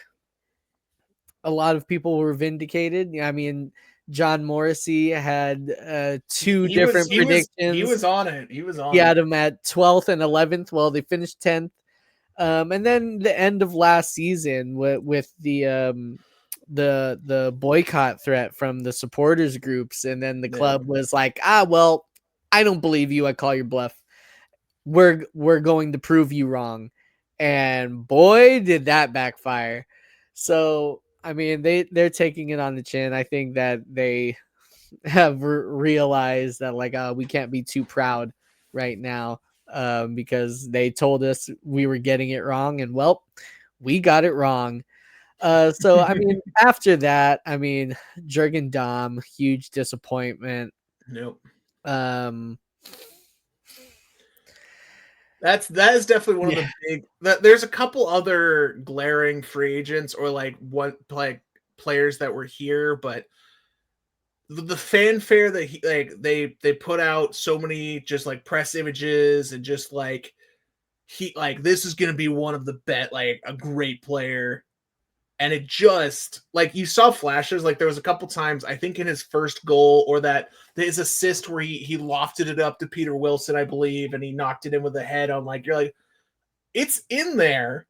a lot of people were vindicated. I mean, John Morrissey had two he was different he was he predictions. was on it. He was He on had it. them at 12th and 11th. Well, they finished 10th. And then the end of last season with the boycott threat from the supporters groups, and then the Yeah. club was like, well, I don't believe you. I call your bluff. We're going to prove you wrong. And boy, did that backfire. So I mean, they're taking it on the chin. I think that they have realized that like, we can't be too proud right now, because they told us we were getting it wrong, and well, we got it wrong. So I mean, after that, I mean, Jurgen Damm, huge disappointment. Nope. Um, That is definitely one of yeah, the big. There's a couple other glaring free agents or like what like players that were here, but the fanfare that he like they put out so many just like press images and just like he like this is gonna be one of the like a great player. And it just like you saw flashes, like there was a couple times I think in his first goal or that his assist where he lofted it up to Peter Wilson, I believe, and he knocked it in with the head on, like, you're like, it's in there,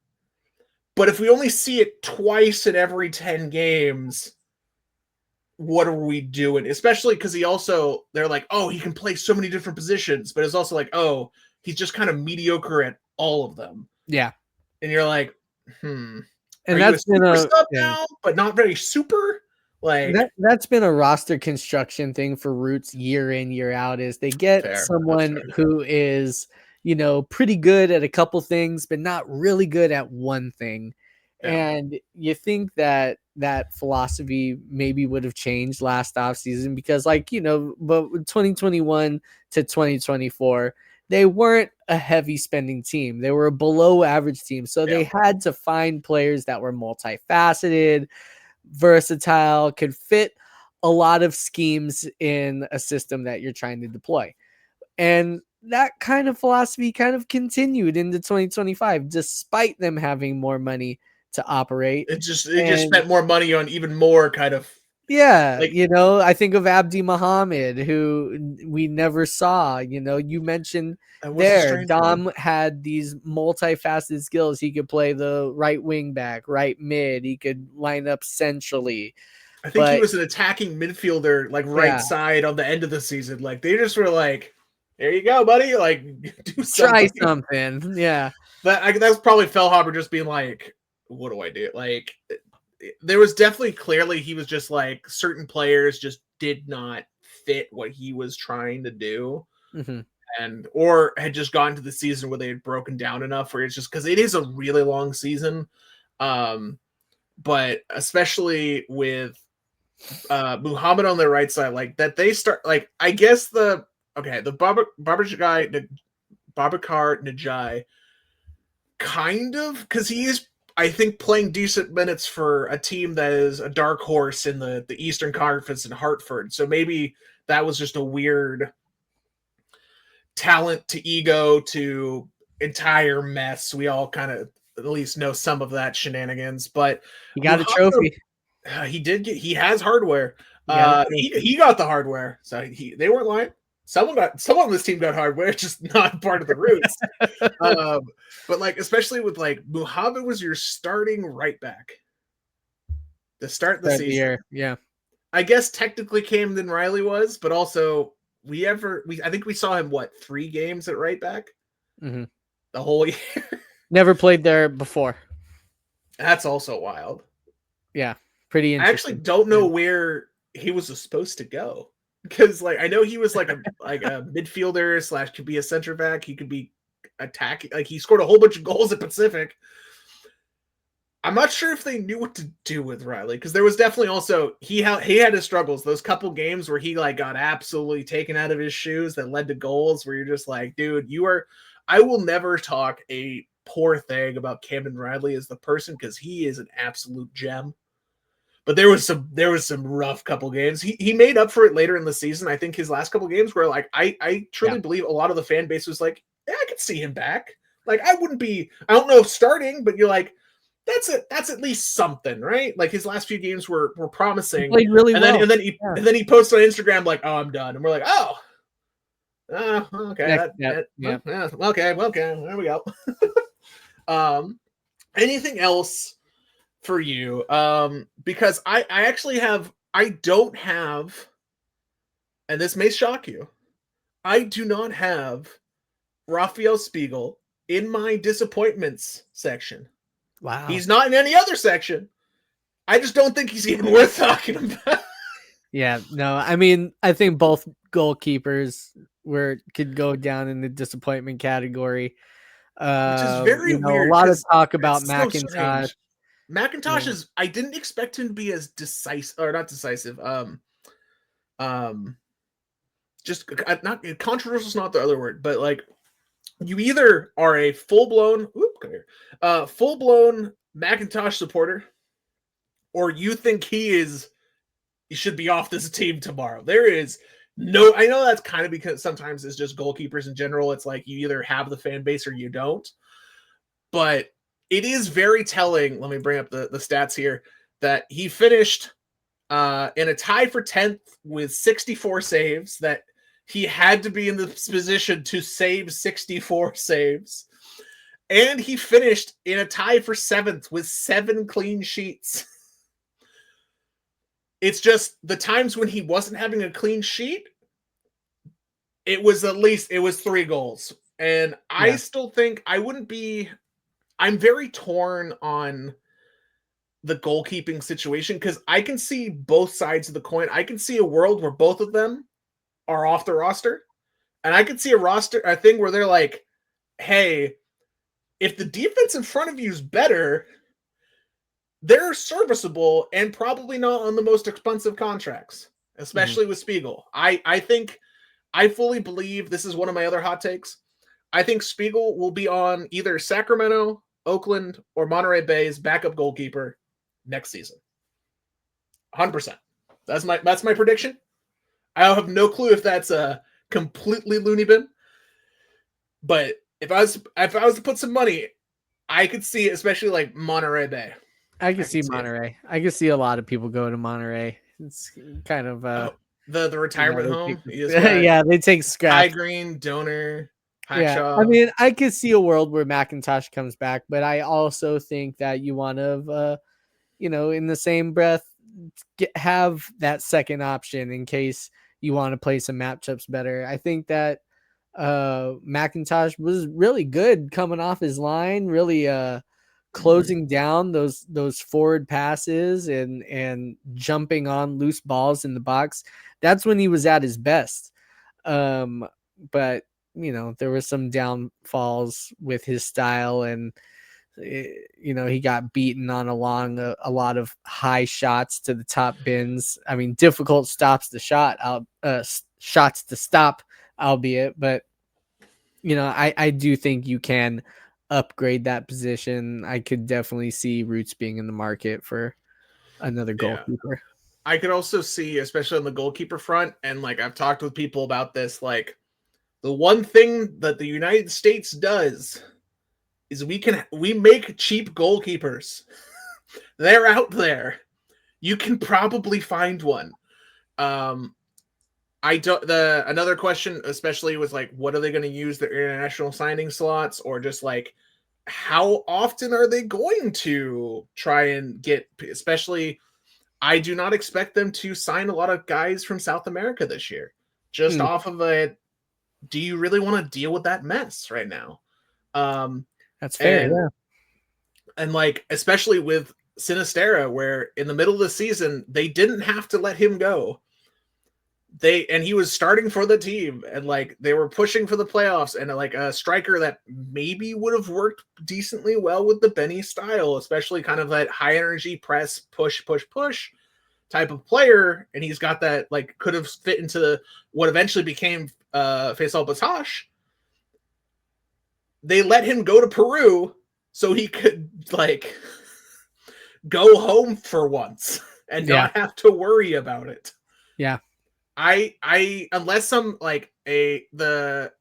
but if we only see it twice in every 10 games, what are we doing? Especially because they're like, oh, he can play so many different positions, but it's also like, oh, he's just kind of mediocre at all of them. yeah, And you're like, hmm. Are and you a that's been super a sub yeah. now, but not very super? Like, That's been a roster construction thing for Roots year in, year out, is they get fair. That's someone fair. who is, pretty good at a couple things, but not really good at one thing. Yeah. And you think that that philosophy maybe would have changed last offseason because, like, but 2021 to 2024, they weren't a heavy spending team. They were a below average team. So Yeah. they had to find players that were multifaceted, versatile, could fit a lot of schemes in a system that you're trying to deploy. And that kind of philosophy kind of continued into 2025, despite them having more money to operate. It just And spent more money on even more kind of yeah, like I think of Abdi Muhammad, who we never saw. You mentioned that was a there, strange one. Dom had these multifaceted skills. He could play the right wing back, right mid. He could line up centrally. I think he But was an attacking midfielder, like right yeah, side on the end of the season. Like they just were like, "There you go, buddy. Like do try something." something. Yeah. That's probably Fellhaber just being like, "What do I do?" Like there was definitely clearly he was just like certain players just did not fit what he was trying to do. Hmm. And or had just gotten to the season where they had broken down enough where it's just because it is a really long season. But especially with Muhammad on the right side, like that they start like I guess the Babacar Najai kind of because he is I think playing decent minutes for a team that is a dark horse in the Eastern Conference in Hartford. So maybe that was just a weird talent to ego to entire mess. We all kind of at least know some of that shenanigans, but He got a Muhammad, trophy. he has hardware. He got a He got the hardware, so they weren't lying. Someone on this team got hardware, just not part of the Roots. trophy. But like especially with like Muhammad was your starting right back to start the Start the season. year. Yeah. I guess technically Camden Riley was, but also I think we saw him 3 games at right back Hmm. the whole year. Never played there before. That's also wild. Yeah. Pretty I actually interesting. don't know where he was supposed to go because like I know he was like a midfielder / could be a center back. He could be attacking. Like he scored a whole bunch of goals at Pacific. I'm not sure if they knew what to do with Riley because there was definitely also he had his struggles. Those couple games where he like got absolutely taken out of his shoes that led to goals where you're just like, dude, I will never talk a poor thing about Camden Riley as the person, because he is an absolute gem. But there was some rough couple games. He made up for it later in the season. I think his last couple games were like, I truly believe a lot of the fan base was like, yeah, I could see him back. Like, I don't know if starting, but you're like, that's at least something, right? Like, his last few games were promising. He played really well. And then he posts on Instagram like, oh, I'm done. And we're like, oh, okay. Yeah. Okay, there we go. Anything else for you? Because I actually don't have, and this may shock you, I do not have Rafael Spiegel in my disappointments section. Wow. He's not in any other section. I just don't think he's even worth talking about. Yeah, no, I mean, I think both goalkeepers could go down in the disappointment category. Which is very weird. A lot of talk about McIntosh. McIntosh is, I didn't expect him to be as decisive, or not decisive. Just not controversial is not the other word, but like, you either are a full-blown McIntosh supporter, or you think he should be off this team tomorrow. There is no, I know that's kind of because sometimes it's just goalkeepers in general. It's like you either have the fan base or you don't. But it is very telling. Let me bring up the stats here, that he finished in a tie for 10th with 64 saves, that he had to be in this position to save 64 saves. And he finished in a tie for 7th with 7 clean sheets. It's just the times when he wasn't having a clean sheet, it was 3 goals. And I still think I'm very torn on the goalkeeping situation, because I can see both sides of the coin. I can see a world where both of them are off the roster. And I could see a thing where they're like, hey, if the defense in front of you is better, they're serviceable and probably not on the most expensive contracts, especially with Spiegel. I think, I fully believe, this is one of my other hot takes, I think Spiegel will be on either Sacramento, Oakland, or Monterey Bay's backup goalkeeper next season. 100%. That's my prediction. I have no clue if that's a completely loony bin, but if I was to put some money, I could see, especially like Monterey Bay. I can see Monterey. I can see a lot of people go to Monterey. It's kind of the retirement home. Yeah, they take scraps. High Green, Donor, Highshaw. I mean, I could see a world where McIntosh comes back, but I also think that you want to, in the same breath, have that second option in case you want to play some matchups better. I think that McIntosh was really good coming off his line, really closing down those forward passes and jumping on loose balls in the box. That's when he was at his best. But there were some downfalls with his style, and he got beaten on a lot of high shots to the top bins. I mean, difficult shots to stop, albeit, but I do think you can upgrade that position. I could definitely see Roots being in the market for another goalkeeper. I could also see, especially on the goalkeeper front, and like I've talked with people about this, like the one thing that the United States does is we make cheap goalkeepers. They're out there. You can probably find one. Another question, especially with like, what are they going to use their international signing slots, or just like, how often are they going to try and get, especially, I do not expect them to sign a lot of guys from South America this year, just off of do you really want to deal with that mess right now? That's fair. And like, especially with Sinisterra, where in the middle of the season, they didn't have to let him go. And he was starting for the team, and like they were pushing for the playoffs, and like a striker that maybe would have worked decently well with the Benny style, especially kind of that high energy press, push type of player. And he's got that, like, could have fit into what eventually became Faisal Batash. they let him go to Peru so he could like go home for once and Yeah. not have to worry about it. Yeah. I unless some like the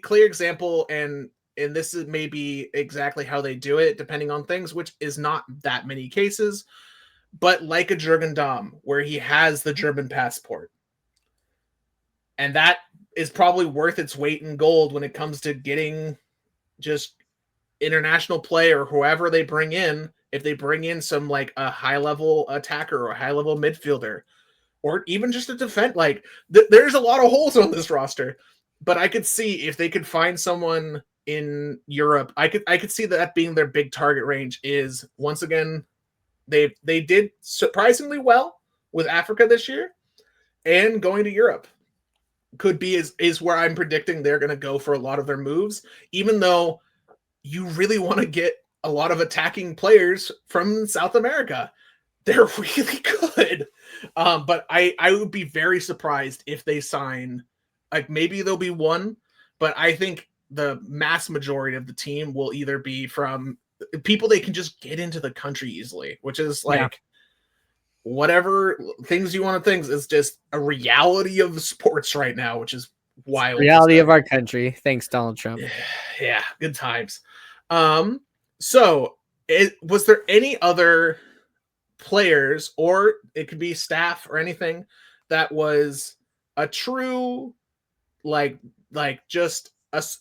clear example, and this is maybe exactly how they do it depending on things, which is not that many cases, but like a Jurgen Damm where he has the German passport, and that is probably worth its weight in gold when it comes to getting just international play or whoever they bring in. If they bring in some like a high level attacker or a high level midfielder, or even just a defense, like there's a lot of holes on this roster. But I could see if they could find someone in Europe, I could see that being their big target range. Is once again they did surprisingly well with Africa this year, and going to Europe could be is where I'm predicting they're going to go for a lot of their moves, even though you really want to get a lot of attacking players from South America. They're really good. But I would be very surprised if they sign, like maybe there'll be one, but I think the mass majority of the team will either be from people they can just get into the country easily, which is like whatever things you want to think is just a reality of sports right now, which is wild. Reality of our country. Thanks, Donald Trump. Yeah, good times. So was there any other players, or it could be staff or anything, that was a true like just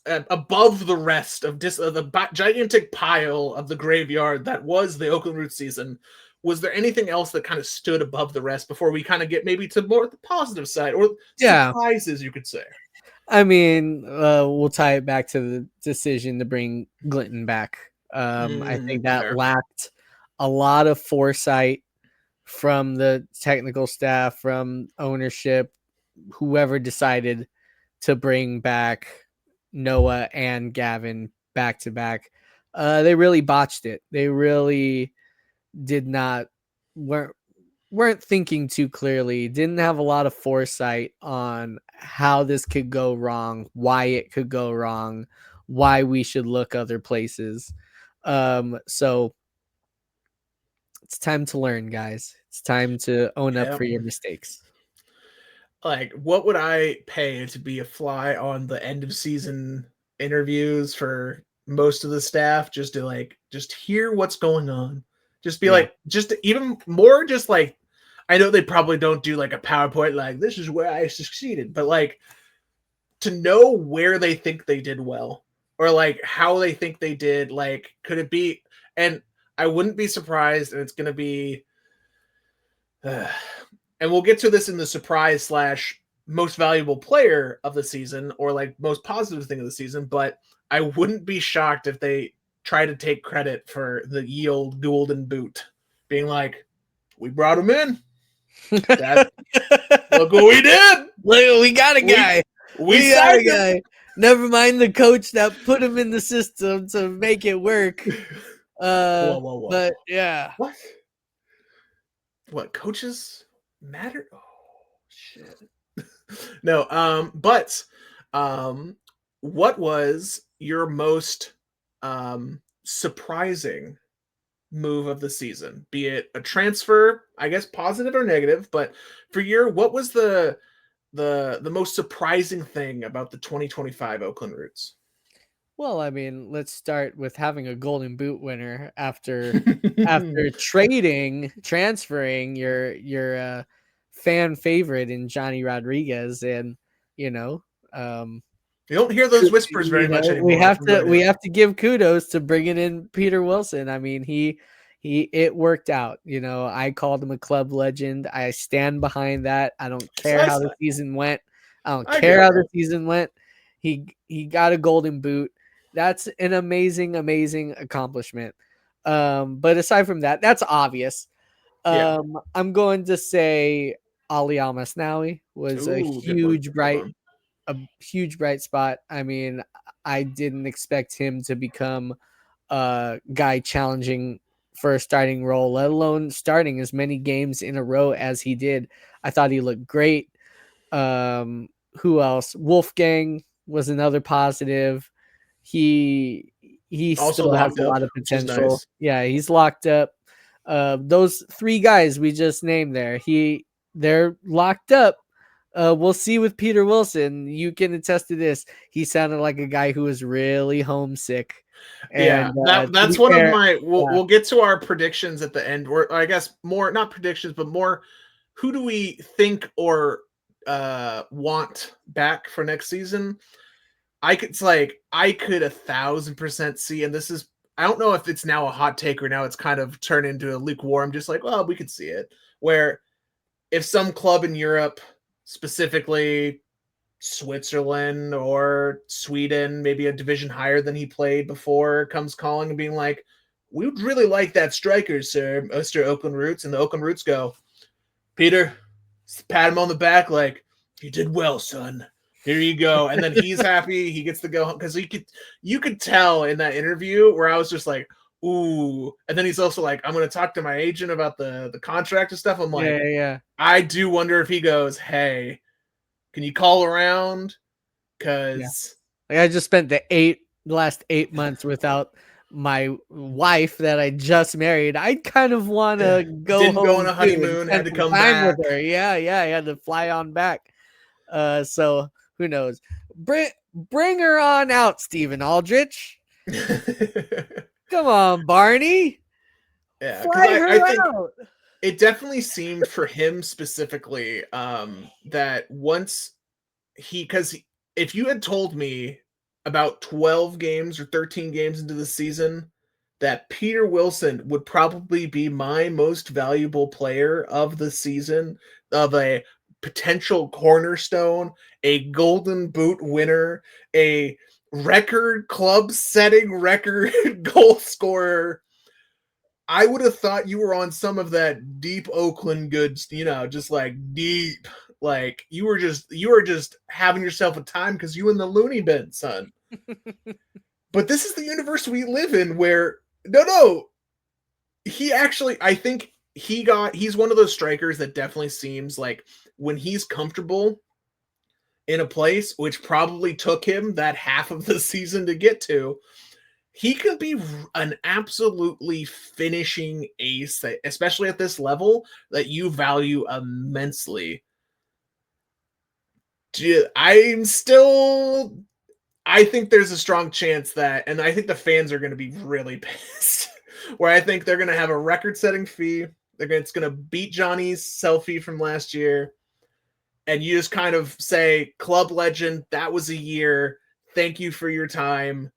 above the rest of the gigantic pile of the graveyard that was the Oakland Roots season? Was there anything else that kind of stood above the rest before we kind of get maybe to more the positive side, or surprises, you could say? I mean, we'll tie it back to the decision to bring Glinton back. I think that lacked a lot of foresight from the technical staff, from ownership, whoever decided to bring back Noah and Gavin back to back. They really botched it. They really weren't thinking too clearly, didn't have a lot of foresight on how this could go wrong, why it could go wrong, why we should look other places. So it's time to learn, guys. It's time to own up for your mistakes. Like, what would I pay to be a fly on the end of season interviews for most of the staff, just to just hear what's going on, just be just even more, just like, I know they probably don't do like a PowerPoint like this is where I succeeded, but like to know where they think they did well, or like how they think they did, like could it be, and I wouldn't be surprised, and it's going to be and we'll get to this in the surprise / most valuable player of the season, or like most positive thing of the season, but I wouldn't be shocked if they try to take credit for the ye old golden boot, being like, we brought him in. Look what we did. Look, we got a guy. We got a guy. Him. Never mind the coach that put him in the system to make it work. Whoa. But yeah. What coaches matter? Oh shit. No, but what was your most surprising move of the season? Be it a transfer, I guess positive or negative, but for what was the most surprising thing about the 2025 Oakland Roots? Well, I mean, let's start with having a Golden Boot winner after transferring your fan favorite in Johnny Rodriguez, and you don't hear those whispers very much anymore. We have to give kudos to bringing in Peter Wilson. I mean, it worked out. I called him a club legend. I stand behind that. I don't care how the season went. The season went. He got a Golden Boot. That's an amazing accomplishment. But aside from that, that's obvious. I'm going to say Ali Al-Masnawi was a huge bright spot. I mean, I didn't expect him to become a guy challenging for a starting role, let alone starting as many games in a row as he did. I thought he looked great. Who else? Wolfgang was another positive. He he Also still has locked a up, lot of which is potential. nice. Yeah, he's locked up. Those three guys we just named there, they're locked up. We'll see with Peter Wilson. You can attest to this. He sounded like a guy who was really homesick. Yeah, And to that's be one of fair, my. yeah, We'll get to our predictions at the end, or I guess more not predictions, but more. Who do we think or want back for next season? It's like I could 1,000% see, and this is I don't know if it's now a hot take or now it's kind of turned into a lukewarm. Just like, well, we could see it. Where if some club in Europe, specifically Switzerland or Sweden, maybe a division higher than he played before, comes calling and being like, "We would really like that striker, sir, Mr. Oakland Roots," and the Oakland Roots go, "Peter, pat him on the back, like you did well, son. Here you go." And then he's happy. He gets to go home because you could tell in that interview where I was just like, "Ooh," and then he's also like, "I'm going to talk to my agent about the contract and stuff." I'm yeah, like, yeah. I do wonder if he goes, "Hey, can you call around?" Yeah. Because Like I just spent the last 8 months without my wife that I just married. I kind of want to go didn't go on home a too and honeymoon, spend had to some come time with back. her. Yeah, yeah, I had to fly on back. So who knows? Bring her on out, Stephen Aldrich. Come on, Barney. Yeah, because Fly I her think out. it definitely seemed for him specifically that once because if you had told me about 12 games or 13 games into the season that Peter Wilson would probably be my most valuable player of the season, of a potential cornerstone, a golden boot winner, a record club setting record goal scorer, I would have thought you were on some of that deep Oakland goods, just like deep, like you were just having yourself a time because you in the loony bin, son. But this is the universe we live in where no, he actually, I think he's one of those strikers that definitely seems like when he's comfortable in a place, which probably took him that half of the season to get to, he could be an absolutely finishing ace, especially at this level that you value immensely. I'm still. I think there's a strong chance that, and I think the fans are going to be really pissed. Where I think they're going to have a record-setting fee. It's going to beat Johnny's selfie from last year, and you just kind of say, "Club legend, that was a year. Thank you for your time.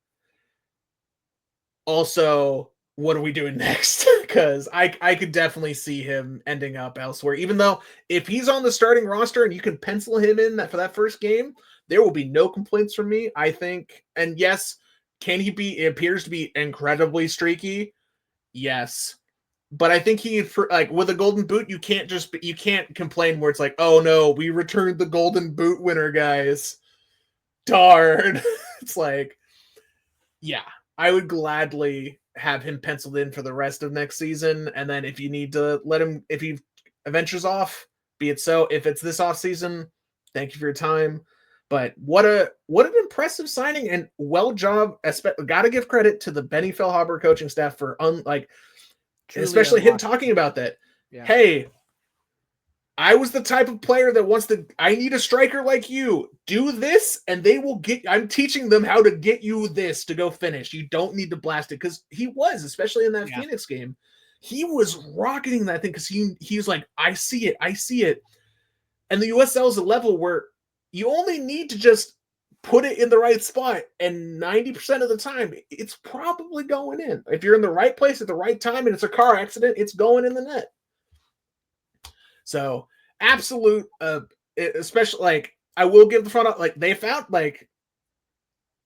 Also, what are we doing next?" Because I could definitely see him ending up elsewhere. Even though if he's on the starting roster and you can pencil him in that for that first game, there will be no complaints from me. I think, and yes, can he be? It appears to be incredibly streaky. Yes, but I think like with a golden boot, you can't complain where it's like, oh no, we returned the golden boot winner, guys. Darn. It's like, yeah, I would gladly have him penciled in for the rest of next season. And then if you need to let him, if he ventures off, be it so. If it's this off season, thank you for your time. But what an impressive signing and well job. Got to give credit to the Benny Feilhaber coaching staff for Truly especially him unlocked. talking about that. Yeah. Hey, I was the type of player that wants to, I need a striker like you. Do this, and they will I'm teaching them how to get you this to go finish. You don't need to blast it. Because he was, especially in that Yeah. Phoenix game, he was rocketing that thing because he was like, I see it. I see it. And the USL is a level where you only need to just put it in the right spot. And 90% of the time, it's probably going in. If you're in the right place at the right time and it's a car accident, it's going in the net. So absolute, especially like I will give the front like they found like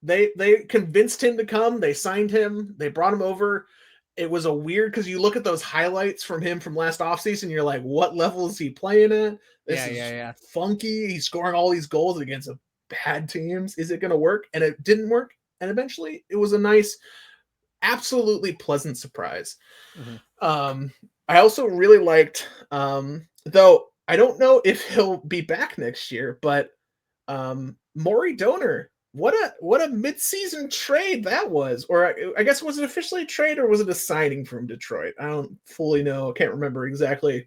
they convinced him to come. They signed him. They brought him over. It was a weird because you look at those highlights from him from last offseason, you're like, what level is he playing at? This is funky. He's scoring all these goals against bad teams. Is it going to work? And it didn't work. And eventually, it was a nice, absolutely pleasant surprise. Mm-hmm. I also really liked, though I don't know if he'll be back next year, but Maury Donor what a mid-season trade that was. Or I guess, was it officially a trade or was it a signing from Detroit? I don't fully know. I can't remember exactly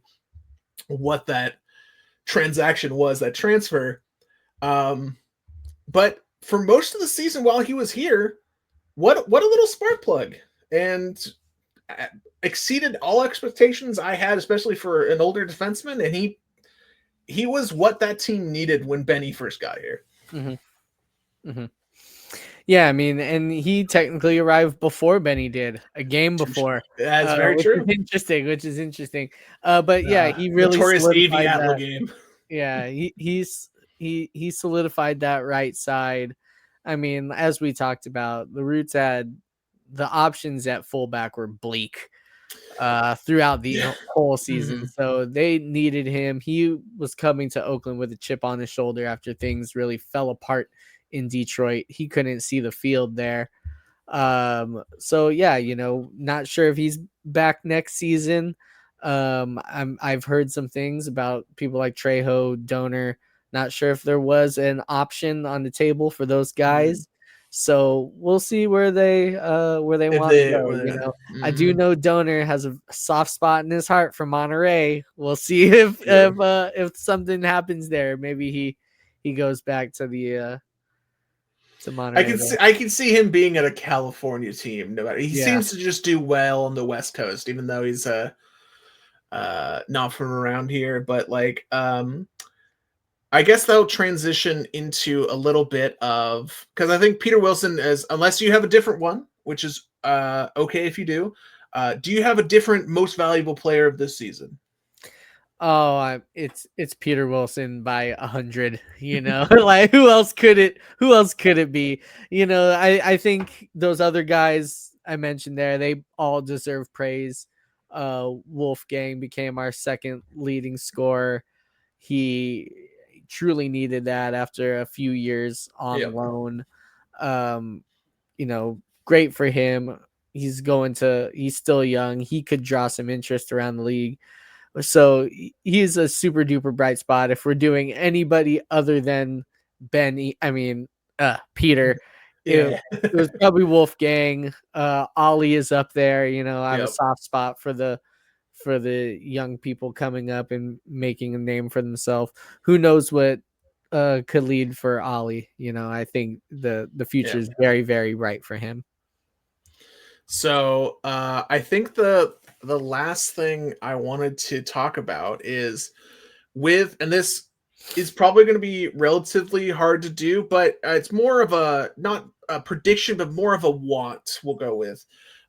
what that transaction was, that transfer. But for most of the season while he was here, what a little spark plug, and exceeded all expectations I had, especially for an older defenseman. And he was what that team needed when Benny first got here. Mm-hmm. Mm-hmm. Yeah, I mean, and he technically arrived before Benny did, a game before. That's very which true. is interesting. Which is interesting. But yeah, he really notorious AV solidified Atla that. game. Yeah, he solidified that right side. I mean, as we talked about, the Roots had the options at fullback were bleak throughout the whole season. Mhm. So they needed him. He was coming to Oakland with a chip on his shoulder after things really fell apart in Detroit. He couldn't see the field there. So yeah, not sure if he's back next season. I've heard some things about people like Trejo, Donor. Not sure if there was an option on the table for those guys. So we'll see where they want to go. I do know Donor has a soft spot in his heart for Monterey. We'll see if something happens there. Maybe he goes back to the to Monterey. I can see him being at a California team. No matter, he Yeah. seems to just do well on the West Coast, even though he's not from around here. But like, I guess that'll transition into a little bit of, because I think Peter Wilson is, unless you have a different one, which is okay if you do. Do you have a different most valuable player of this season? Oh, it's Peter Wilson by 100. Like who else could it be? I think those other guys I mentioned there, they all deserve praise. Wolfgang became our second leading scorer. He truly needed that after a few years on loan. Great for him. He's still young. He could draw some interest around the league. So he's a super duper bright spot. If we're doing anybody other than Peter, it was probably Wolfgang. Ollie is up there. I have a soft spot for the young people coming up and making a name for themselves. Who knows what could lead for Ollie? I think the future is very, very bright for him. So I think the last thing I wanted to talk about is and this is probably going to be relatively hard to do, but it's more of a, not a prediction, but more of a want, we'll go with.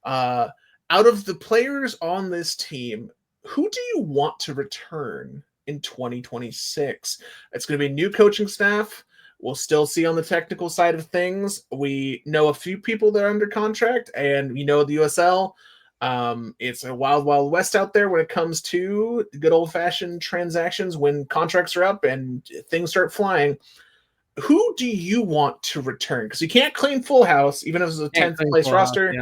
Out of the players on this team, who do you want to return in 2026? It's going to be a new coaching staff. We'll still see on the technical side of things. We know a few people that are under contract, and we know the USL. It's a wild, wild west out there when it comes to good old-fashioned transactions when contracts are up and things start flying. Who do you want to return? Because you can't claim full house, even if it's a 10th place roster.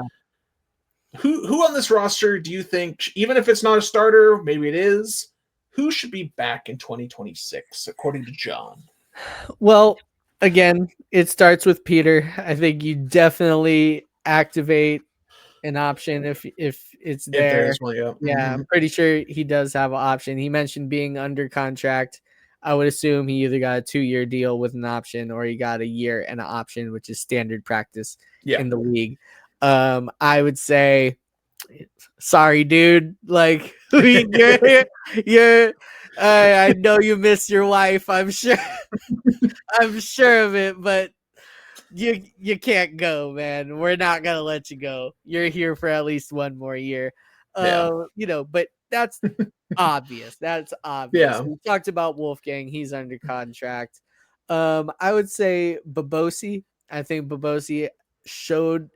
Who on this roster do you think, even if it's not a starter, maybe it is, who should be back in 2026, according to John? Well, again, it starts with Peter. I think you definitely activate an option if it's there. Yeah, I'm pretty sure he does have an option. He mentioned being under contract. I would assume he either got a 2-year deal with an option or he got a year and an option, which is standard practice in the league. I would say, sorry, dude. Like, you're I know you miss your wife. I'm sure. I'm sure of it, but you can't go, man. We're not gonna let you go. You're here for at least one more year. But that's obvious. That's obvious. We talked about Wolfgang. He's under contract. I would say Babosi. I think Babosi showed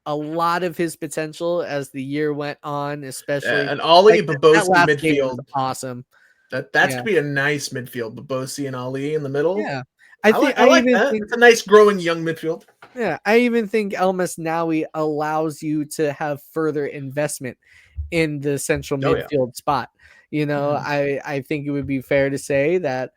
a lot of his potential as the year went on, especially and Ollie, Babosi midfield. Awesome. That's gonna be a nice midfield. Babosi and Ali in the middle. Yeah, I like that. It's a nice growing young midfield. Yeah, I even think El Masnaoui allows you to have further investment in the central midfield spot. I think it would be fair to say that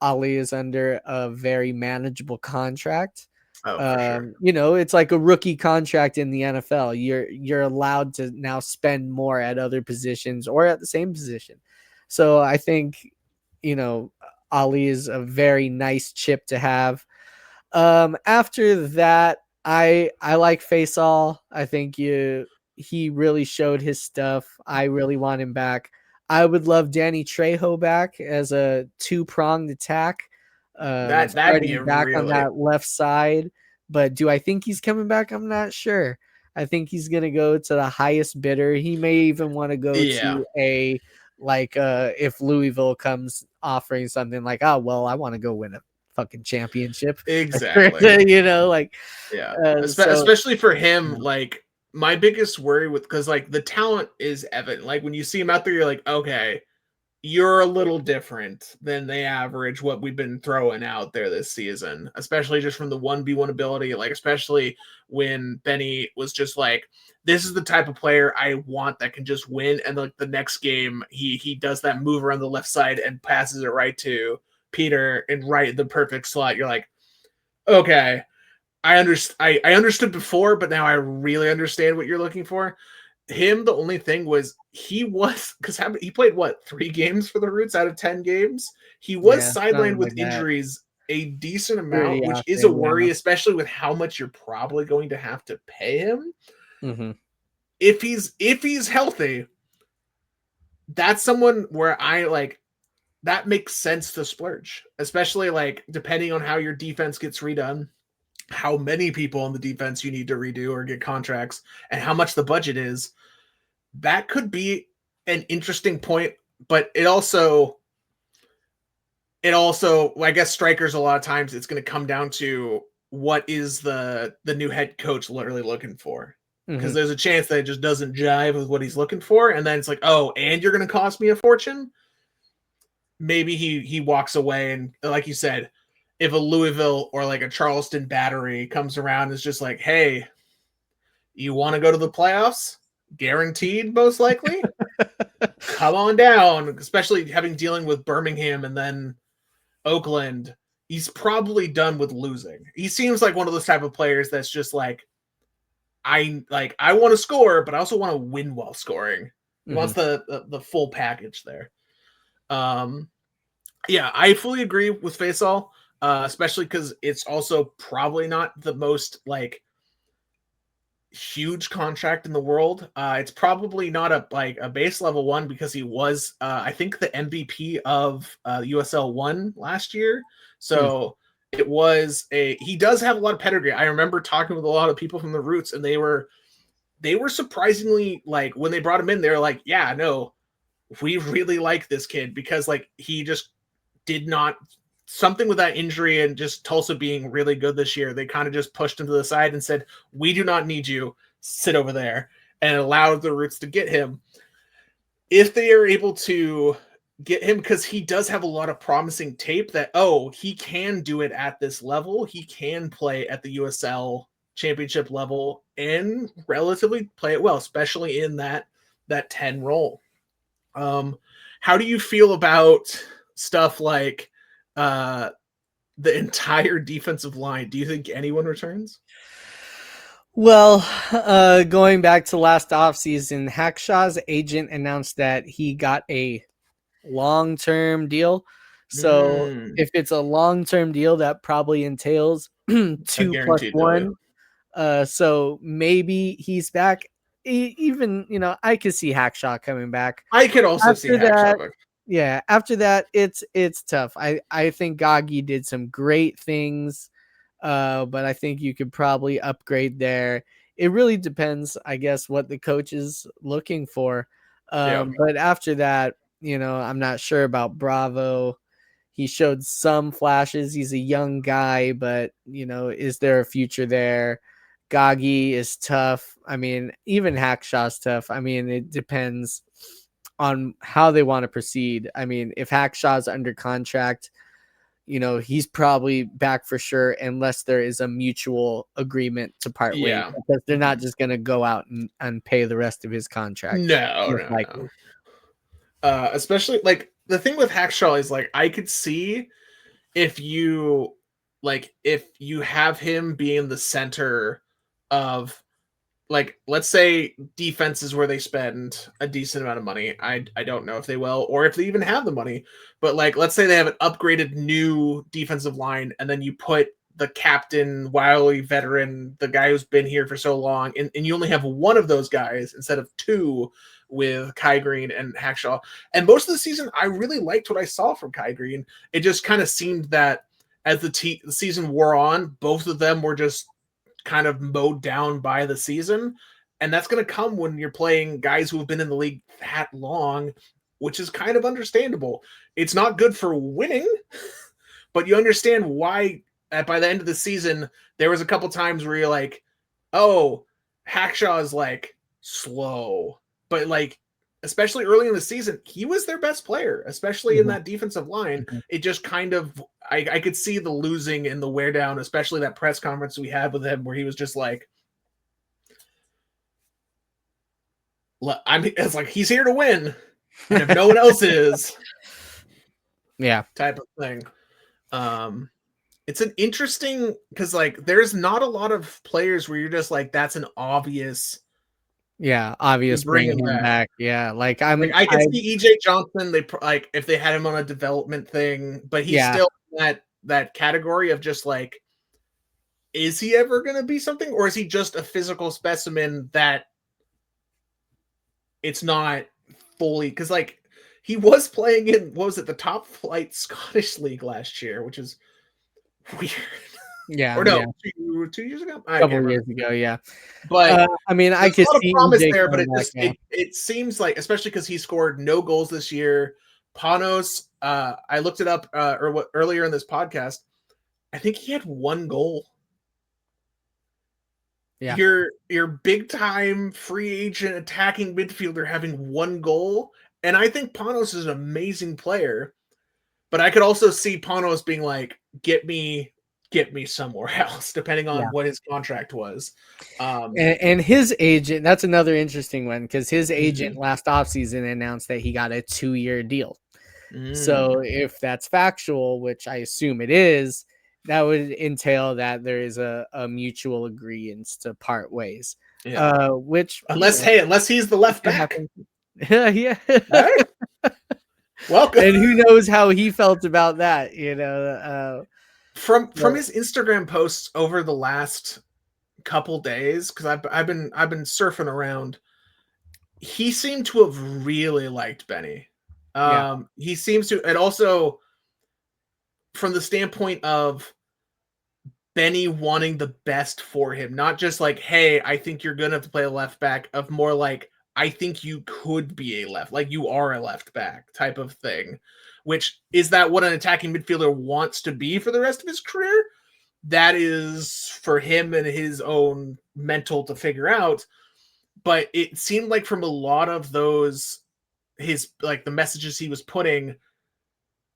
Ali is under a very manageable contract. Oh, for sure. It's like a rookie contract in the NFL. You're allowed to now spend more at other positions or at the same position. So I think, Ali is a very nice chip to have. After that, I like Faisal. I think he really showed his stuff. I really want him back. I would love Danny Trejo back as a two-pronged attack, That'd be starting a back on really that left side. But do I think he's coming back? I'm not sure. I think he's gonna go to the highest bidder. He may even want to go yeah. to if Louisville comes offering something like, oh well, I want to go win a fucking championship. Exactly. Like Yeah. so Especially for him, yeah. like my biggest worry with because like the talent is evident. Like when you see him out there, you're like, okay, you're a little different than the average what we've been throwing out there this season, especially just from the 1v1 ability, like especially when Benny was just like, this is the type of player I want that can just win. And like the next game, he does that move around the left side and passes it right to Peter and right the perfect slot. You're like, okay, I understood before, but now I really understand what you're looking for. Him, the only thing was he was because he played what 3 games for the Roots out of 10 games. He was Yeah, sidelined something with like that. injuries a decent Pretty amount, which is a often, yeah. worry, especially with how much you're probably going to have to pay him. Mhm. If he's healthy, that's someone where I like that makes sense to splurge, especially like depending on how your defense gets redone, how many people on the defense you need to redo or get contracts, and how much the budget is. That could be an interesting point, but it also I guess strikers a lot of times it's going to come down to what is the new head coach literally looking for, because Mhm. there's a chance that it just doesn't jive with what he's looking for, and then it's like, oh, and you're going to cost me a fortune. Maybe he walks away, and like you said, if a Louisville or like a Charleston battery comes around and is just like, hey, you want to go to the playoffs, guaranteed most likely, come on down, especially having dealing with Birmingham and then Oakland. He's probably done with losing. He seems like one of those type of players that's just like, I want to score, but I also want to win while scoring. He wants Mhm. the full package there. Um, yeah, I fully agree with Faisal, especially because it's also probably not the most like huge contract in the world. It's probably not a base level one because he was I think the MVP of USL one last year. Hmm. So it was he does have a lot of pedigree. I remember talking with a lot of people from the Roots, and they were surprisingly like when they brought him in, they're like, yeah, no, we really like this kid because like he just did not something with that injury and just Tulsa being really good this year. They kind of just pushed him to the side and said, we do not need you. Sit over there, and allowed the Roots to get him. If they are able to get him, because he does have a lot of promising tape that, oh, he can do it at this level. He can play at the USL championship level and relatively play it well, especially in that 10 role. Um, how do you feel about stuff like uh the entire defensive line? Do you think anyone returns? Well, going back to last offseason, Hackshaw's agent announced that he got a long-term deal. So Mm, if it's a long-term deal, that probably entails a 2 plus guaranteed value. 1. So maybe he's back. Even, I could see Hackshaw coming back. I could also see After that, Hacksaw. yeah, after that, it's tough. I think Gagi did some great things, but I think you could probably upgrade there. It really depends, I guess, what the coach is looking for. Yeah. But after that, I'm not sure about Bravo. He showed some flashes. He's a young guy, but is there a future there? Gagi is tough. I mean, even Hackshaw's tough. I mean, it depends on how they want to proceed. I mean, if Hackshaw's under contract, he's probably back for sure unless there is a mutual agreement to part ways, Yeah. because they're not Mhm. just going to go out and pay the rest of his contract. No, Most no, no. likely. Especially like the thing with Hackshaw is like I could see if you like if you have him being the center of, like, let's say defense is where they spend a decent amount of money. I don't know if they will or if they even have the money, but like let's say they have an upgraded new defensive line, and then you put the captain, wily veteran, the guy who's been here for so long, and you only have one of those guys instead of two with Kai Green and Hackshaw. And most of the season, I really liked what I saw from Kai Green. It just kind of seemed that as the season wore on, both of them were just kind of mowed down by the season. And that's going to come when you're playing guys who have been in the league that long, which is kind of understandable. It's not good for winning, but you understand why by the end of the season, there was a couple times where you're like, oh, Hackshaw is like slow. But like, especially early in the season, he was their best player, especially in that defensive line. It just kind of, I could see the losing and the wear down, especially that press conference we had with him where he was just like, it's like, he's here to win. And if no one else is, yeah, type of thing. It's an interesting, because like there's not a lot of players where you're just like, that's an obvious. Yeah, obvious bring him back. Yeah, like I could see EJ Johnson. They like if they had him on a development thing, but he's still in that category of just like, is he ever going to be something, or is he just a physical specimen that it's not fully? Because like he was playing in, what was it, the top flight Scottish league last year, which is weird. Yeah, or no, 2 years ago, a couple years ago, yeah. But I mean, I could see promise there, but it seems like, especially because he scored no goals this year. Panos, I looked it up earlier in this podcast. I think he had one goal. Yeah, your big time free agent attacking midfielder having one goal, and I think Panos is an amazing player. But I could also see Panos being like, get me somewhere else, depending on what his contract was. And his agent, that's another interesting one, because his agent last offseason announced that he got a 2-year deal. So if that's factual, which I assume it is, that would entail that there is a mutual agreement to part ways. Yeah. Which unless he's the left back. Yeah. Right? Welcome. And who knows how he felt about that, from his Instagram posts over the last couple days, because I've been surfing around. He seemed to have really liked Benny. He seems to, and also from the standpoint of Benny wanting the best for him, not just like, hey, I think you're gonna have to play a left back, of more like, I think you could be a left, like you are a left back type of thing. Which is that what an attacking midfielder wants to be for the rest of his career? That is for him and his own mental to figure out. But it seemed like from a lot of those, his like the messages he was putting,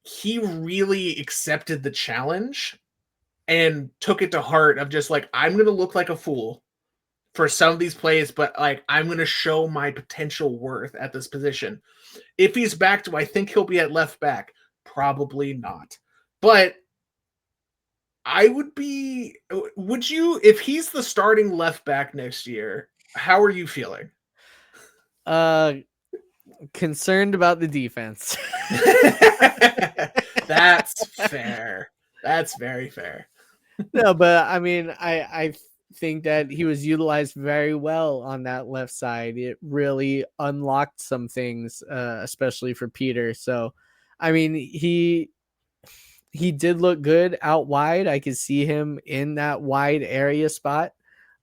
he really accepted the challenge and took it to heart of just like, I'm going to look like a fool for some of these plays, but like, I'm going to show my potential worth at this position. If he's back, do I think he'll be at left back? Probably not. But would you, if he's the starting left back next year, how are you feeling? Concerned about the defense. That's fair. That's very fair. No, but I mean, I think that he was utilized very well on that left side. It really unlocked some things, especially for Peter. So, I mean, he did look good out wide. I could see him in that wide area spot.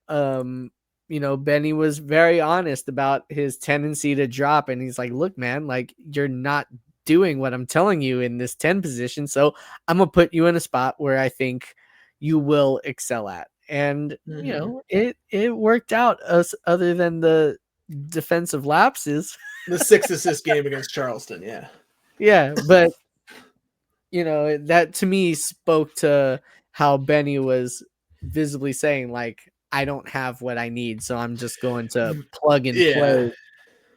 Benny was very honest about his tendency to drop, and he's like, look, man, like you're not doing what I'm telling you in this 10 position. So I'm going to put you in a spot where I think you will excel at. And, it worked out, other than the defensive lapses. The 6 assist game against Charleston. Yeah. Yeah. But, that to me spoke to how Benny was visibly saying, like, I don't have what I need, so I'm just going to plug and play.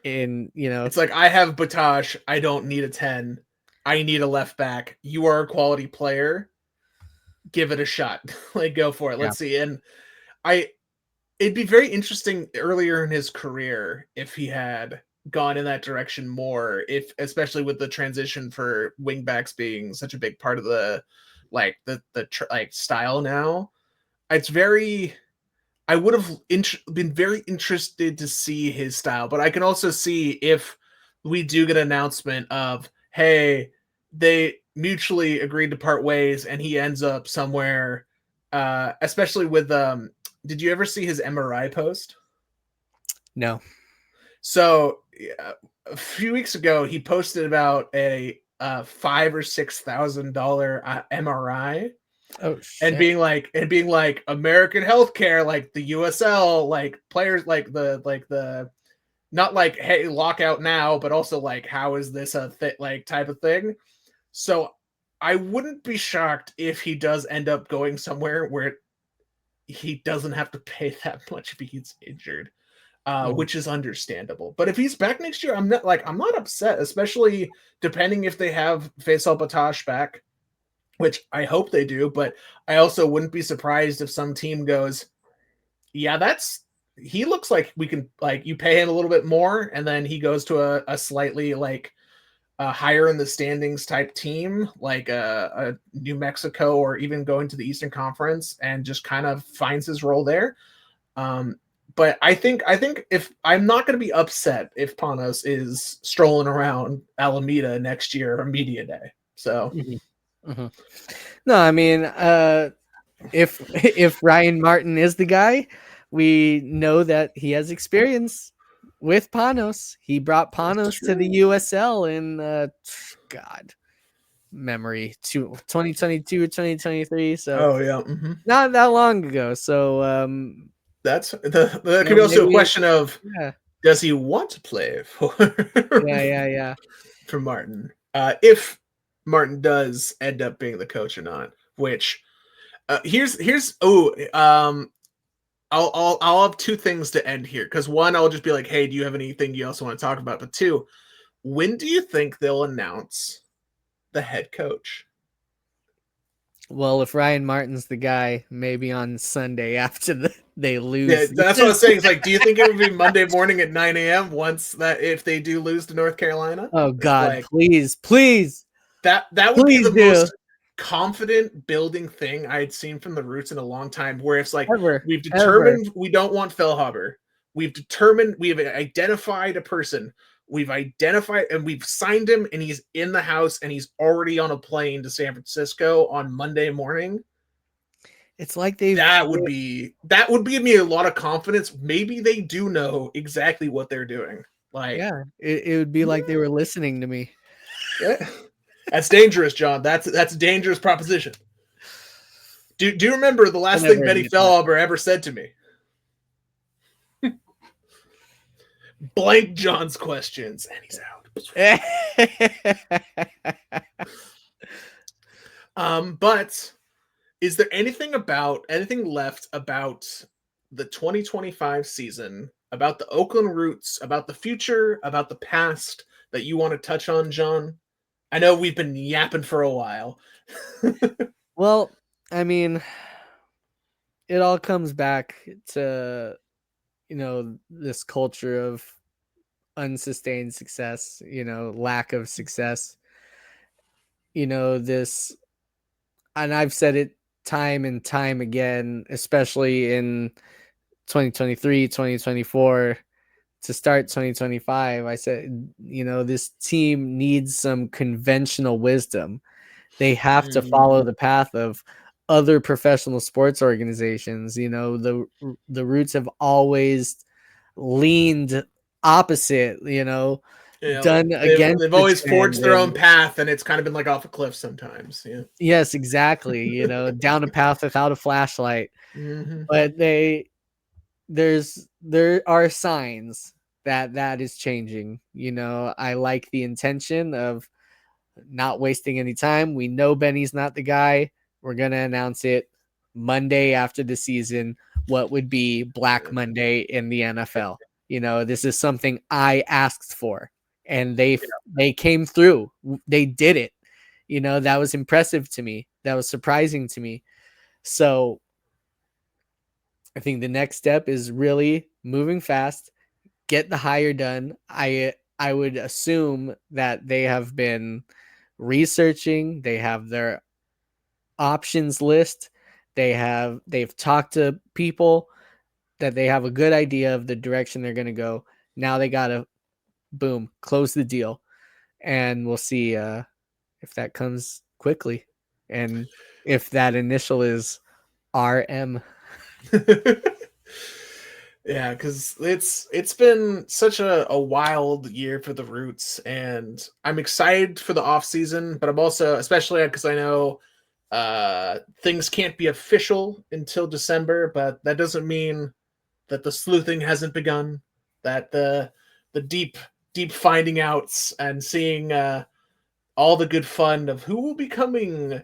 In it's like, I have Batash, I don't need a 10. I need a left back. You are a quality player. give it a shot. Like, go for it. Yeah. Let's see. And it'd be very interesting earlier in his career if he had gone in that direction more, if especially with the transition for wingbacks being such a big part of the style now. It's very I would have been very interested to see his style, but I can also see if we do get an announcement of, hey, they mutually agreed to part ways and he ends up somewhere, especially with did you ever see his MRI post? No. So a few weeks ago, he posted about a $5,000 or $6,000 MRI, Oh and shit. being like American healthcare, like the USL, like players, like the not like, hey, lockout now, but also like, how is this a type of thing. So I wouldn't be shocked if he does end up going somewhere where he doesn't have to pay that much if he's injured. Which is understandable. But if he's back next year, I'm not upset, especially depending if they have Faisal Batash back, which I hope they do. But I also wouldn't be surprised if some team goes, yeah, he looks like we can, like, you pay him a little bit more, and then he goes to a slightly higher in the standings type team, like a New Mexico, or even going to the Eastern Conference, and just kind of finds his role there. But I think if I'm not going to be upset if Panos is strolling around Alameda next year on media day. So no, I mean, if Ryan Martin is the guy, we know that he has experience with Panos. He brought Panos to the USL in God memory to 2022 or 2023. So not that long ago. So that's that could be also a question of, does he want to play for for Martin? If Martin does end up being the coach or not, which I'll have two things to end here, because one, I'll just be like, hey, do you have anything you also want to talk about? But two, when do you think they'll announce the head coach? Well, if Ryan Martin's the guy, maybe on Sunday after they lose. Yeah, that's what I was saying. It's like, do you think it would be Monday morning at 9 a.m. if they do lose to North Carolina? Oh God, please. That would be the most confident building thing I had seen from the Roots in a long time, where it's like, we've determined we don't want Fellhaber. We have identified a person. We've identified and we've signed him, and he's in the house, and he's already on a plane to San Francisco on Monday morning. It's like that would give me a lot of confidence. Maybe they do know exactly what they're doing. Like, yeah, it would be like they were listening to me. Yeah. That's dangerous, John. That's a dangerous proposition. Do you remember the last thing Benny Fellhaber ever said to me? Blank John's questions, and he's out. But is there anything left about the 2025 season, about the Oakland Roots, about the future, about the past, that you want to touch on, John? I know we've been yapping for a while. Well, I mean, it all comes back to, this culture of unsustained success, lack of success, this, and I've said it time and time again, especially in 2023, 2024, to start 2025. I said, this team needs some conventional wisdom. They have to follow the path of other professional sports organizations. The Roots have always leaned opposite, done against. They've always forged their own path, and it's kind of been like off a cliff sometimes. Yeah. Yes, exactly. Down a path without a flashlight. But there are signs that is changing. I like the intention of not wasting any time. We know Benny's not the guy. We're going to announce it Monday after the season, what would be Black Monday in the NFL. This is something I asked for, and they came through. They did it. That was impressive to me. That was surprising to me. So I think the next step is really moving fast, get the hire done. I would assume that they have been researching, they have their options list, they've talked to people, that they have a good idea of the direction they're going to go. Now they got to boom, close the deal, and we'll see if that comes quickly, and if that initial is RM. Yeah, because it's been such a wild year for the Roots, and I'm excited for the off season, but I'm also, especially because I know things can't be official until December, but that doesn't mean that the sleuthing hasn't begun, that the deep finding outs and seeing all the good fun of who will be coming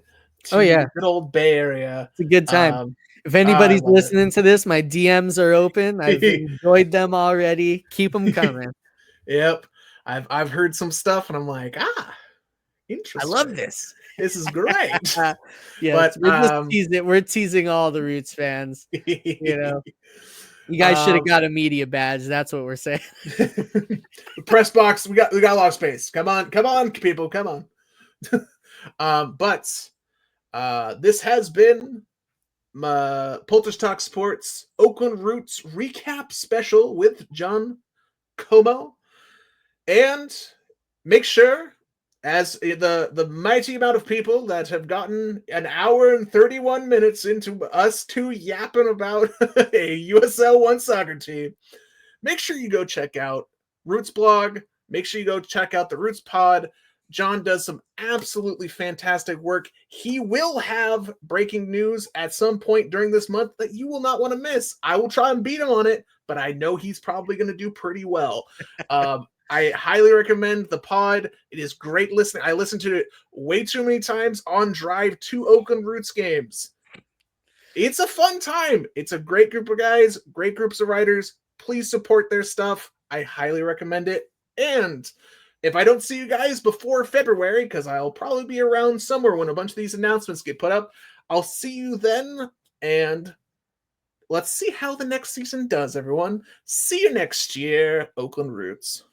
Oh to yeah, the good old Bay Area. it's a good time. Um, If I anybody's love listening to this, my DMs are open. I've it. enjoyed them already. Keep them coming. Yep. I've heard some stuff and I'm like, I love interesting. this. This is great. Yes, But we're just teasing. We're teasing all the Roots fans. You know, you guys should have um got a media badge. That's what we're saying. the press box, we got a lot of space. Come on, people, come on. But this has been Poulter's Talk Sports Oakland Roots recap special with John Comeaux. And make sure, as the mighty amount of people that have gotten an hour and 31 minutes into us two yapping about a USL One soccer team, make sure you go check out Roots blog. Make sure you go check out the Roots pod. John does some absolutely fantastic work. He will have breaking news at some point during this month that you will not want to miss. I will try and beat him on it, but I know he's probably going to do pretty well. I highly recommend the pod. It is great listening. I listened to it way too many times on drive to Oakland Roots games. It's a fun time. It's a great group of guys, great groups of writers. Please support their stuff. I highly recommend it. And if I don't see you guys before February, because I'll probably be around somewhere when a bunch of these announcements get put up, I'll see you then. And let's see how the next season does, everyone. See you next year, Oakland Roots.